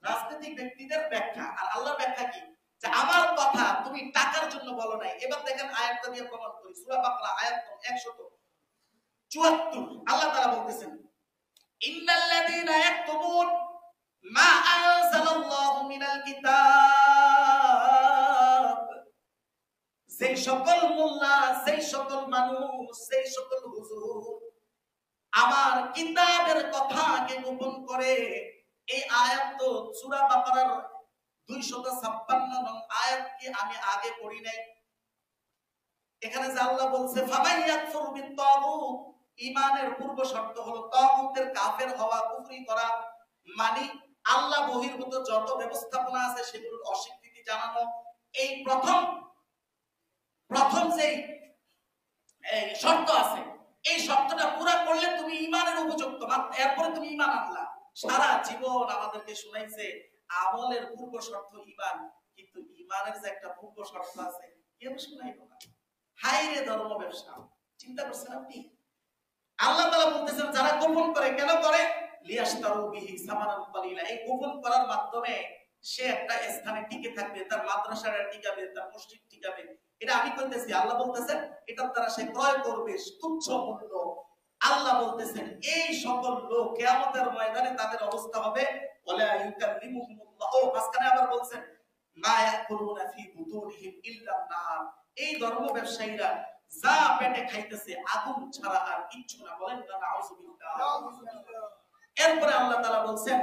রাজনৈতিক ব্যক্তিদের ব্যাখ্যা। আর আল্লাহর ব্যাখ্যা কি? যে আমার কথা তুমি টাকার জন্য বলো নাই। এবার দেখেন আয়াতটা দিয়ে প্রমাণ করি, সূরা বাকরা আয়াত 174। আল্লাহ তাআলা বলতেছেন, ইন্নাল্লাযীনা ইয়াকতুবুন মা আনজালাল্লাহু মিনাল কিতাব, সেই সকল মোল্লা, সেই সকল মানুষ, সেই সকল হুজুর আমার কিতাবের কথাকে গোপন করে। এই আয়াত তো সূরা বাকরার 256 নং আয়াতকে আমি আগে পড়ি নাই। এখানে যে আল্লাহ বলছে ফামাইয়াকফুর বিত-তাগুত, ঈমানের পূর্ব শর্ত হলো তাগুতের কাফের হওয়া, কুফরি করা, মানে আল্লাহ বহির্ভূত যত ব্যবস্থাপনা আছে সেগুলোর অস্বীকৃতি জানানো। এই প্রথম প্রথম যে শর্ত আছে, এই শর্তটা পুরা করলে তুমি ঈমানের উপযুক্ত, এরপরে তুমি ঈমান আনলা। সারা জীবন আমাদেরকে শুনাইছে আমলের পূর্ব শর্ত ঈমান, কিন্তু ঈমানের যে একটা পূর্ব শর্ত আছে কেউ শুনাইলো না। হাইরে ধর্ম ব্যবসা, চিন্তা করছেন আপনি? আল্লাহ তাআলা বলতেছেন যারা গোপন করে, কেন করে? লিয়াশতারু বিহি সামানান কালিলা। এই গোপন করার মাধ্যমে সে একটা স্থানে টিকে থাকবে, তার মাদ্রাসাটা টিকাবে, তার মসজিদ টিকাবে। এটা আমি কইতেছি, আল্লাহ বলতেছেন এটার দ্বারা সে ক্রয় করবে তুচ্ছ মূল্য। আল্লাহ বলতেছেন এই সকল লোক কিয়ামতের ময়দানে তাদের অবস্থা হবে ওয়ালা ইউকাল্লিমুহুমুল্লাহ। মাঝখানে আবার বলছেন মা ইয়াকুলুনা ফি বুতুনিহিম ইল্লা নার। এই ধর্ম ব্যবসায়ীরা যা পেটে খাইতেছে আগুন ছাড়া আর কিচ্ছু না। বলেন না নাউযুবিল্লাহ। এরপরে আল্লাহ তাআলা বলছেন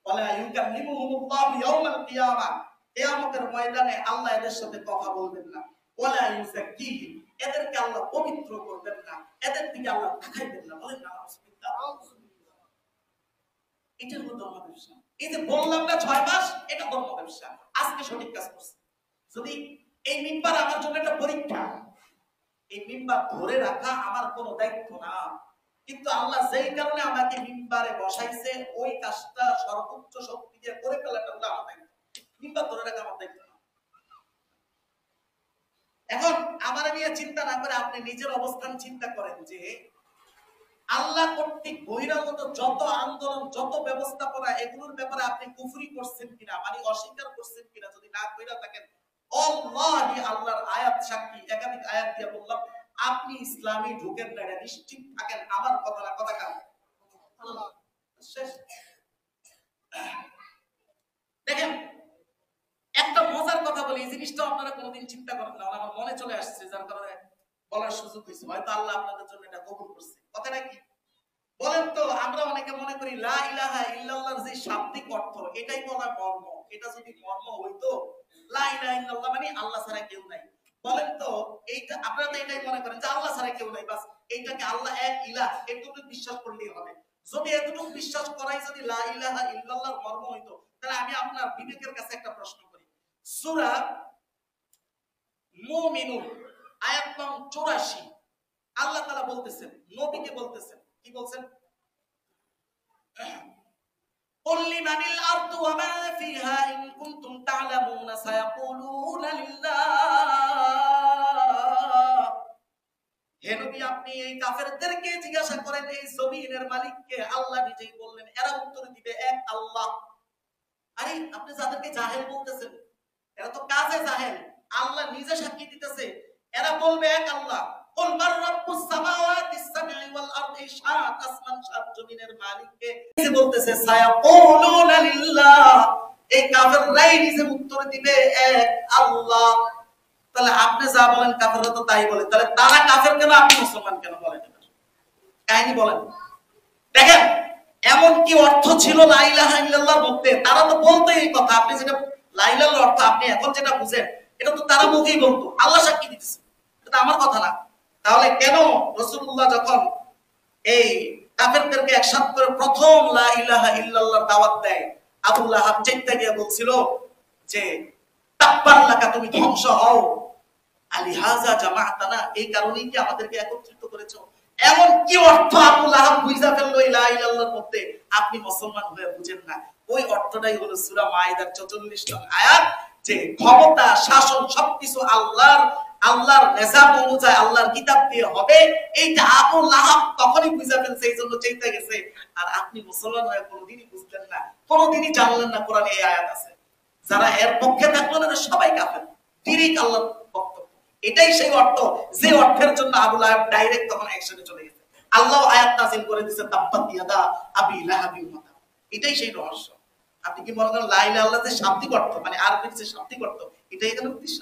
ওয়ালা ইউকাল্লিমুহুমুল্লাহ ইয়াউমাল কিয়ামা। কিয়ামতের ময়দানে আল্লাহ এদের সাথে কথা বলবেন না। ওয়ালা ইউযাক্কিহিম, এদেরকে আল্লাহ পবিত্র করবেন না, এদের দিকে আল্লাহ তাকাইবেন না। বলেন না নাউযুবিল্লাহ। এটা হলো ধর্ম ব্যবসা। এই যে বললাম না 6 মাস, এটা ধর্ম ব্যবসা। আজকে সঠিক কাজ করছে। যদি এই মিম্বার আমার জন্য একটা পরীক্ষা, এই মিম্বার ধরে রাখা আমার কোনো দায়িত্ব না, কিন্তু আল্লাহ যেই কারণে আমাকে মিম্বারে বসাইছে ওই কাজটা সর্বোচ্চ শক্তি দিয়ে করে ফেলাটা হলো আমার দায়িত্ব। মিম্বার ধরে রাখা আমার দায়িত্ব না। এখন আমার নিয়ে চিন্তা না করে আপনি নিজের অবস্থান চিন্তা করেন যে আল্লাহ কর্তৃক বহিরাগত যত আন্দোলন, যত ব্যবস্থাপনা, এগুলোর ব্যাপারে আপনি কুফরি করছেন কিনা, মানে অস্বীকার করছেন কিনা। যদি না কইরা থাকেন, আল্লাহি আল্লাহর আয়াত সাক্ষী, একাধিক আয়াত দিয়ে বললাম আপনি ইসলামে ঢুকেন না, এটা নিশ্চিত থাকেন। আমার কথা না, কথা কার? আল্লাহ। শেষ। দেখেন একটা মজার কথা বলি, এই জিনিসটা আপনারা কোনোদিন চিন্তা করেন না, আমার মনে চলে আসছে, যার কারণে বলার সুযোগ হয়েছে। হয়তো আল্লাহ আপনাদের জন্য এটা কবুল করছে। কথাটা কি বলেন তো? আমরা অনেকে মনে করি লা ইলাহা ইল্লাল্লাহর যে শাব্দিক অর্থ, এটাই বলা মর্ম। এটা যদি মর্ম হইতো লা ইলাহা ইল্লাল্লাহ মানে আল্লাহ ছাড়া কেউ নাই। বলেন তো এইটা আপনারা তো এটাই মনে করেন যে আল্লাহ ছাড়া কেউ নাই, বাস এইটাকে আল্লাহ এক ইলাহ, এটুকু বিশ্বাস করলেই হবে। যদি এতটুকু বিশ্বাস করাই যদি লা ইলাহা ইল্লাল্লাহর মর্ম হইতো, তাহলে আমি আপনার বিবেকের কাছে একটা প্রশ্ন করি। সূরা মুমিনুন আয়াত নং 84 আল্লাহ তাআলা বলতেছেন, নবীকে বলতেছেন, কি বলছেন? قل لمن الأرض وما فيها إن كنتم تعلمون سيقولون لله। হে নবী, আপনি এই কাফেরদেরকে জিজ্ঞাসা করেন এই জমিনের মালিককে। আল্লাহ নিজেই বললেন, এরা উত্তর দিবে এক আল্লাহ। আরে আপনি যাদেরকে জাহেল বলতেছেন, এরা তো কাজে জাহেল। আল্লাহ নিজে সাক্ষী দিতেছে, এরা বলবে এক আল্লাহ। কুল মান রাব্বুস সামাওয়াতিস সাব'i ওয়াল আরদি, সাত আসমান সাত জমিনের মালিককে নিজে বলতেছে সায়াকুলুনা লিল্লাহ। এই কাফেররাই নিজে উত্তর দিবে এক আল্লাহ। তাহলে আপনি যা বলেন কাফেররা তো তাই বলে, তাহলে তারা কাফের কেন, আপনি মুসলমান কেন? বলেন কাহিনী বলেন। দেখেন এমন কি অর্থ ছিল লা ইলাহা ইল্লাল্লাহর মধ্যে, তারা তো বলতো এই কথা। আপনি যেটা লা ইলাহার অর্থ আপনি এখন যেটা বুঝেন, এটা তো তারা মুখেই বলতো, আল্লাহ সাক্ষী দিতেছে, এটা আমার কথা না। তাহলে কেন রাসূলুল্লাহ যখন এই কাফেরদেরকে একসাথে করে প্রথম লা ইলাহা ইল্লাল্লাহর দাওয়াত দেয়, আবু লাহাব চেষ্টা দিয়ে বলছিল যে তাব্বান লাকা, তুমি ধ্বংস হও, আলিহাযা জামাআতানা, এই কারণেই কি আমাদেরকে একত্রিত করেছো? এমন কি অর্থ আবু লাহাব বুঝা ফেললো লা ইলাহা ইল্লাল্লাহর মধ্যে, আপনি মুসলমান হয়ে বুঝেন না। ওই অর্থটাই হলো সূরা মাইদার 44 নং আয়াত, যে ক্ষমতা, শাসন সবকিছু আল্লাহর নিজাম অনুযায়ী, আল্লাহর কিতাব দিয়ে হবে। এইটা আবু লাহাব তখনই বুঝা ফেলছে, এই জন্য চাইতে গেছে। আর আপনি মুসলমান হয়ে কোনোদিনই বুঝলেন না, কোনোদিনই জানলেন না কোরআনে এই আয়াত আছে। যারা এর পক্ষে থাকলো না সবাই কাফের, ডিরেক্ট আল্লাহর বক্তব্য। এটাই সেই অর্থ, যে অর্থের জন্য আবু লাহাব ডাইরেক্ট তখন অ্যাকশনে চলে গেছে। আল্লাহ আয়াত নাযিল করে দিয়েছে তাব্বাত ইয়াদা আবি লাহাবি ওয়া তাব। এটাই সেই রহস্য। আপনি কি মনে করেন লা ইলাহা ইল্লাল্লাহ যে শাব্দিক অর্থ, মানে আরবির যে শাব্দিক অর্থ, এটাই এখানে উদ্দেশ্য?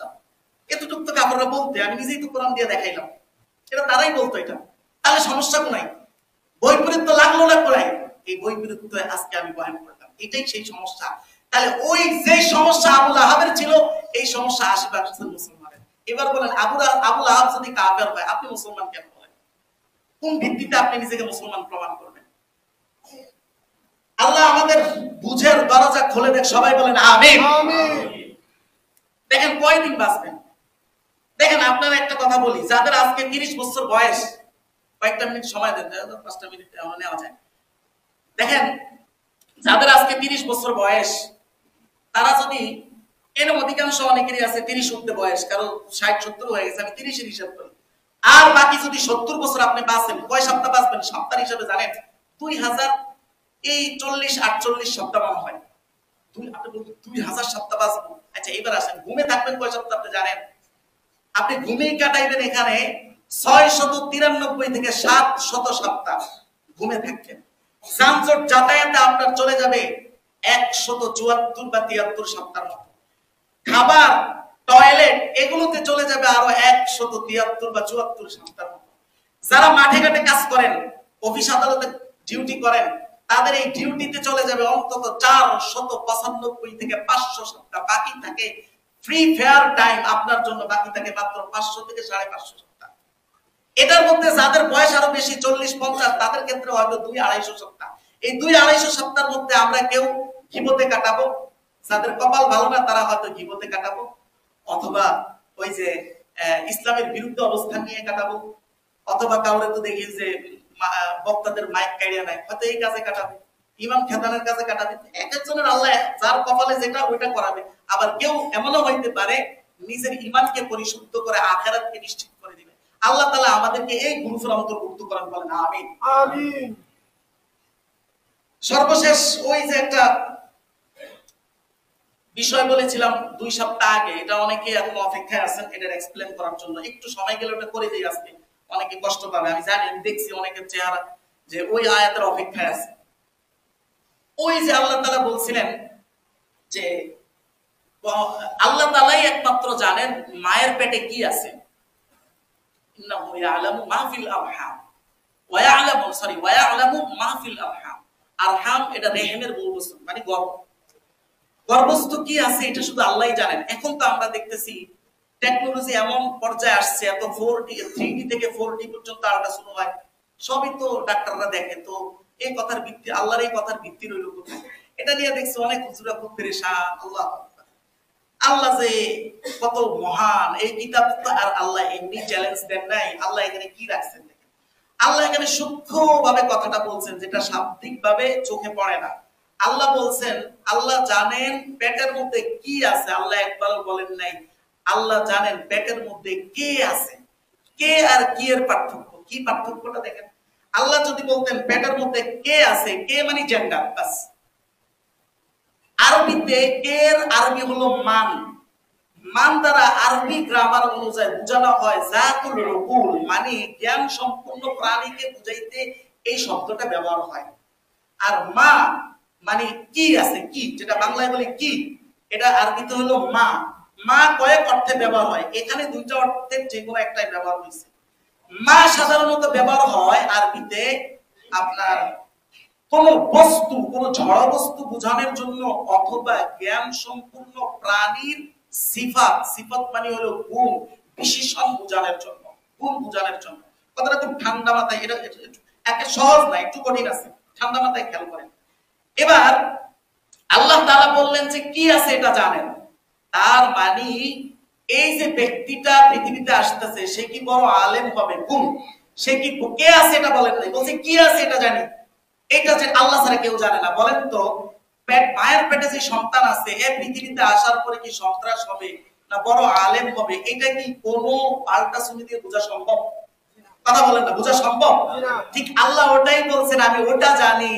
এতটুকু তো কাফেররা বলতে, আমি নিজেই তো কোরআন দিয়ে দেখাইলাম, এটা তারাই বলতো। এটা তাহলে সমস্যা কোথায়? বৈপরীত্য লাগলো না কোথায়? এই বৈপরীত্য আজকে আমি বয়ান করলাম, এটাই সেই সমস্যা। তাহলে ওই যে সমস্যা আবু লাহাবের ছিল, এই সমস্যা 80% মুসলমানের। এবার বলেন আবু লাহাব যদি কাফের হয়, আপনি মুসলমান কেন বলেন? কোন ভিত্তিতে আপনি নিজেকে মুসলমান প্রমাণ করবেন? আল্লাহ আমাদের বুঝের দরজা খুলে দেখ, সবাই বলেন আমিন। দেখেন কয়দিন বাঁচবেন? দেখেন আপনারা একটা কথা বলি, যাদের আজকে 30 বছর বয়স, কয়েকটা মিনিট সময় দেন, 5টা মিনিট নেওয়া যায়। দেখেন যাদের আজকে 30 বছর বয়স, তারা যদি এর অধিকাংশ অনেকেরই আছে 30 উঠতে বয়স, কারো 60-70 হয়ে গেছে, আমি 30 এর হিসাব করি। আর বাকি যদি 70 বছর আপনি বাঁচেন, কয় সপ্তাহ বাঁচবেন সপ্তাহ হিসাবে জানেন? 2048 সপ্তাহ মনে হয়। আপনি বলবেন 2000 সপ্তাহ বাঁচবো। আচ্ছা এবার আসেন, ঘুমে থাকবেন কয় সপ্তাহ আপনি জানেন? আপনি ঘুমেই কাটাইবেন এখানে 693 থেকে 700 সপ্তাহ ঘুমে থাকবেন। যানজট যাতায়াতে আপনার চলে যাবে 174 বা 73 সপ্তাহ মতো। খাবার, টয়লেট এগুলোতে চলে যাবে আরো 173 বা 74 সপ্তাহ মতো। যারা মাঠে ঘাটে কাজ করেন, অফিস আদালতে ডিউটি করেন, তাদের এই ডিউটিতে চলে যাবে অন্তত 495 থেকে 500 সপ্তাহ। বাকি থাকে ফ্রি ফেয়ার টাইম আপনার জন্য, বাকি থাকে মাত্র 500 থেকে 550 সপ্তাহ। এটার মধ্যে যাদের বয়স আরো বেশি 40-50, তাদের ক্ষেত্রে হয়তো 200-250 সপ্তাহ। এই 200-250 সপ্তাহের মধ্যে আমরা কেউ গীবতে কাটাবো, যাদের কপাল ভালো না তারা হয়তো গীবতে কাটাবো, অথবা ওই যে ইসলামের বিরুদ্ধে অবস্থান নিয়ে কাটাবো, অথবা কাউরে তো দেখি যে বক্তাদের মাইক কাইড়িয়া নাই, হয়তো এই কাজে কাটাবে, ইমাম খেদানের কাজে কাটাবে। এক একজনের আল্লাহ যার কপালে যেটা ওইটা করাবে। আবার কেউ এমনও হইতে পারে নিজের ইমানকে পরিশুদ্ধ করে আখিরাতকে নিশ্চিত করে দিবে। আল্লাহ তাআলা আমাদেরকে এই গ্রুপের অন্তর্ভুক্ত করেন, বলেন আমিন। আমিন। সর্বশেষ ওই যে একটা বিষয় বলেছিলাম 2 সপ্তাহ আগে, এটা অনেকে এখন অপেক্ষায় আছেন এটার এক্সপ্লেন করার জন্য। একটু সময় গেলে ওটা করে দিই আজকে, অনেকে কষ্ট পাবে আমি জানি, আমি দেখছি অনেকের চেহারা যে ওই আয়াতের অপেক্ষায় আছে। ওই যে আল্লাহ তাআলা বলছিলেন যে আল্লাহ তাআলাই একমাত্র জানেন মায়ের পেটে কি আছে। ইন্নাহু ইয়ালামু মা ফিল আরহাম ওয়া ইয়ালামু মা ফিল আরহাম। আরহাম এটা রেহেমের বহুবচন, মানে গর্ভ। গর্ভস্থ কি আছে এটা শুধু আল্লাহই জানেন। এখন তো আমরা দেখতেছি টেকনোলজি এমন পর্যায়ে আসছে, এত 3D থেকে 4D পর্যন্ত আল্ট্রাসাউন্ড হয়, সবই তো ডাক্তাররা দেখে। তো এই কথার ভিত্তি, আল্লাহর এই কথার ভিত্তি রইল কোথায়? এটা নিয়ে দেখছি অনেক হুজুরা খুব পেরেশান। আল্লাহ যে কত মহান, এই কিতাব তো আর আল্লাহ এমনি চ্যালেঞ্জ দেন নাই। আল্লাহ এখানে কি রাখছেন দেখেন। আল্লাহ এখানে সূক্ষ্মভাবে কথাটা বলছেন, যেটা শাব্দিকভাবে চোখে পড়ে না। আল্লাহ বলছেন আল্লাহ জানেন পেটের মধ্যে কি আছে। আল্লাহ একবারও বলেন নাই আল্লাহ জানেন পেটের মধ্যে কে আছে। কে আর কি এর পার্থক্য, কি পার্থক্যটা দেখেন। আল্লাহ যদি বলতেন পেটের মধ্যে কে আছে, কে মানে জেন্ডার, বাস। আরবিতে এর আরবি হলো মান। মান দ্বারা আরবি গ্রামার অনুযায়ী বোঝানো হয় জাতুল রুকুল, মানে জ্ঞান সম্পন্ন প্রাণীকে বুঝাইতে এই শব্দটা ব্যবহার হয়। আর মা মানে কি আছে, কি, যেটা বাংলায় বলে কি, এটা আরবিতে হলো মা। মা কয়েক অর্থে ব্যবহার হয়, এখানে দুইটা অর্থের যে কোনো একটাই ব্যবহার হয়েছে। মা সাধারণত ব্যবহার হয় আরবিতে আপনার কোন বস্তু, কোন জড় বস্তু বোঝানোর জন্য, অথবা জ্ঞান সম্পূর্ণ প্রাণীর সিফাত, সিফাত মানে হলো গুণ, বিশেষণ বোঝানোর জন্য, গুণ বোঝানোর জন্য। কথাটা খুব ঠান্ডা মাথায়, এটা একে সহজ না, একটু কঠিন আছে, ঠান্ডা মাথায় খেয়াল করেন। এবার আল্লাহ তাআলা বললেন যে কি আছে এটা জানেন। তার মানে এই যে ব্যক্তিটা পৃথিবীতে আসতেছে সে কি বড় আলেম হবে, গুণ, সে কি কে আছে এটা বলেন নাই, বলছে কি আছে এটা জানি। এটা যে আল্লাহ ছাড়া কেউ জানে না। বলেন তো মায়ের পেটে যে সন্তান আছে, এ পৃথিবীতে আসার পরে কি সন্ত্রাস হবে না বড় আলেম হবে, এটা কি কোনো আল্ট্রাসাউন্ড দিয়ে বোঝা সম্ভব? কথা বলেন না, বোঝা সম্ভব? ঠিক আল্লাহ ওটাই বলছেন, আমি ওটা জানি।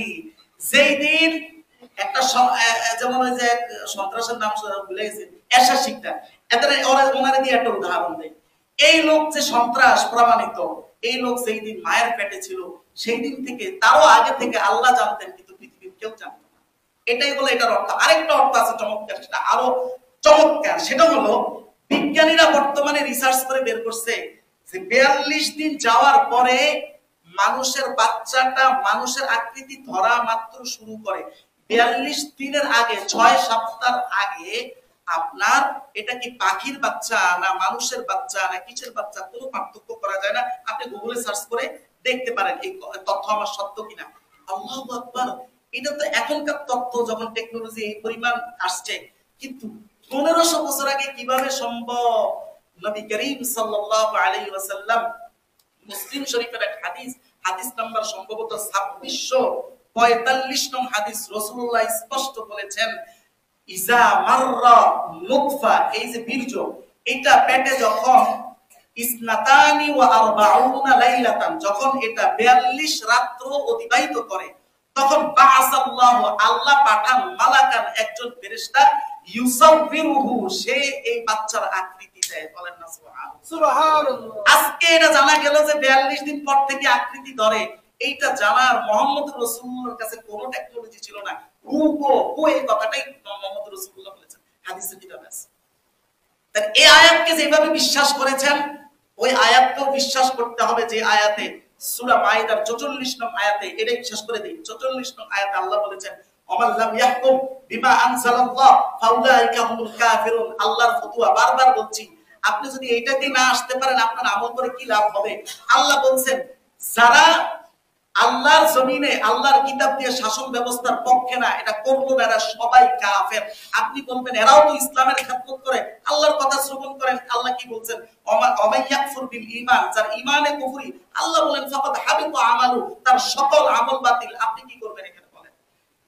যেই দিন একটা যেমন ওই যে সন্ত্রাসের নাম ভুলে গেছি, এশা শিকটা, এদের ওনারে দিয়ে একটা উদাহরণ দেয়। এই লোক যে সন্ত্রাস প্রমাণিত, এই লোক যেই দিন মায়ের পেটে ছিল সেই দিন থেকে, তারও আগে থেকে আল্লাহ জানতেন, কিন্তু পৃথিবীর কেউ জানত না। এটাই বলে এটার অর্থ। আরেকটা অর্থ আছে চমৎকার, সেটা আরো চমৎকার। সেটা হলো বিজ্ঞানীরা বর্তমানে রিসার্চ করে বের করছে যে 42 দিন যাওয়ার পরে মানুষের বাচ্চাটা মানুষের আকৃতি ধরা মাত্র শুরু করে। 42 দিনের আগে, 6 সপ্তাহ আগে আপনার এটা কি পাখির বাচ্চা না মানুষের বাচ্চা না কিসের বাচ্চা, কোনো পার্থক্য করা যায় না। আপনি গুগলে সার্চ করে দেখতে পারেন এই তথ্য আমার সত্য কিনা। আল্লাহু আকবার। এটা তো এখনকার তথ্য, যখন টেকনোলজি এই পরিমাণ আসছে, কিন্তু 1500 বছর আগে কিভাবে সম্ভব? নবী করিম সাল্লাল্লাহু আলাইহি ওয়াসাল্লাম মুসলিম শরীফের এক হাদিস, হাদিস নাম্বার সম্ভবত 2645 নং হাদিস, রাসূলুল্লাহ স্পষ্ট বলেছেন, ইজা মাররা নুতফা, এই যে বীর্য, এটা পেটে যখন ইসনাতানি ওয়া আরবাউনা লাইলাতান, যখন এটা 42 রাত্র অতিবাহিত করে, তখন বাআসাল্লাহু, আল্লাহ পাঠান মালাকান, একজন ফেরেশতা, ইউসাউবিরুহু, সে এই বাচ্চার আকৃতি দেয়। বলেন না সুবহানাল্লাহ। আজকে এটা জানা গেল যে 42 দিন পর থেকে আকৃতি ধরে। এইটা জানার মুহাম্মদ রাসূলুল্লাহর কাছে কোনো টেকনোলজি ছিল না। হুবহু এই কথাটাই মুহাম্মদ রাসূলুল্লাহ বলেছেন, হাদিসে কিতাবে আছে। তাই এই আয়াতকে যেভাবে বিশ্বাস করেছেন, ওই আয়াতকেও বিশ্বাস করতে হবে, যে আয়াতে সূরা মাইদার 44 নং আয়াতে, এটাই বিশ্বাস করে দেই। 44 নং আয়াতে আল্লাহ বলেছেন, ওমান লাম ইয়াহকুম বিমা আনজালাল্লাহ ফাউলাইকা হুমুল কাফিরুন। আল্লাহর ফতোয়া বারবার বলছি, আপনি যদি এইটাতে না আসতে পারেন, আপনার আমল করে কি লাভ হবে? আল্লাহ বলছেন, যারা আল্লাহর জমিনে আল্লাহর কিতাব দিয়ে শাসন ব্যবস্থার পক্ষে না, এটা করলো না, এরা সবাই কাফের। আপনি বলবেন এরাও তো ইসলামের খেদমত করে, আল্লাহর কথা শ্রবণ করেন। আল্লাহ কি বলছেন? ওমাইয়াকফুর বিল ঈমান, যার ঈমানে কুফরি, আল্লাহ বলেন ফাকাদ হাবিতা আমালু, তার সকল আমল বাতিল। আপনি কি করবেন এখানে বলেন?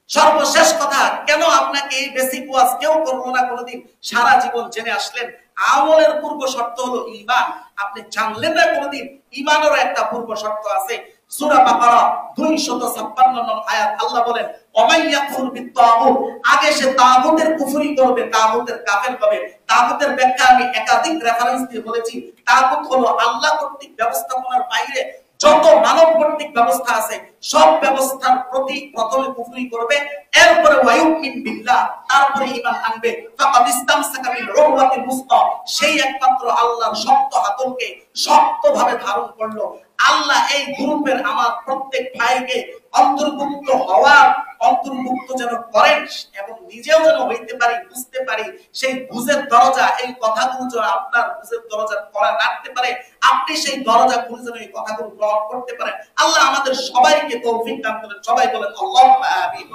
সর্বশেষ কথা, কেন আপনাকে এই বেসিক ওয়াজ কেউ করলো না কোনোদিন? সারা জীবন জেনে আসলেন আমলের পূর্ব শর্ত হলো ঈমান, আপনি জানলেন না কোনোদিন ঈমানেরও একটা পূর্ব শর্ত আছে। সূরা বাকারা 256 নং আয়াত, আল্লাহ বলেন, ওমাইয়াকফুর বিত-তাগুত, আগে সে তাগুতের কুফরি করবে, তাগুতের কাফের হবে। তাগুতের ব্যাখ্যা আমি একাধিক রেফারেন্স দিয়ে বলেছি। তাগুত হলো আল্লাহ কর্তৃক ব্যবস্থাপনার বাইরে যত মানব কর্তৃক ব্যবস্থা আছে, সব ব্যবস্থার প্রতি প্রথমে কুফরি করবে, এরপরে ওয়ায়ুমিন বিল্লাহ, তারপরে ঈমান আনবে। ফাকাদ ইসতামসাকা বিল উরওয়াতিল মুসতা, সেই একমাত্র আল্লাহর শক্ত হাতলকে শক্তভাবে ধারণ করলো। আল্লাহ এই গ্রুপের আমার প্রত্যেক ভাইকে অন্তর্ভুক্ত হওয়ার, অন্তর্ভুক্ত যেন করেন, এবং নিজেও যেন হইতে পারি, বুঝতে পারি। সেই বুঝের দরজা, এই কথাগুলো যেন আপনার বুঝের দরজা করা রাখতে পারে, আপনি সেই দরজা খুলে যেন এই কথাগুলো গ্রহণ করতে পারেন। আল্লাহ আমাদের সবাইকে তৌফিক দান করেন। সবাই বলেন আল্লাহুম্মা আমিন।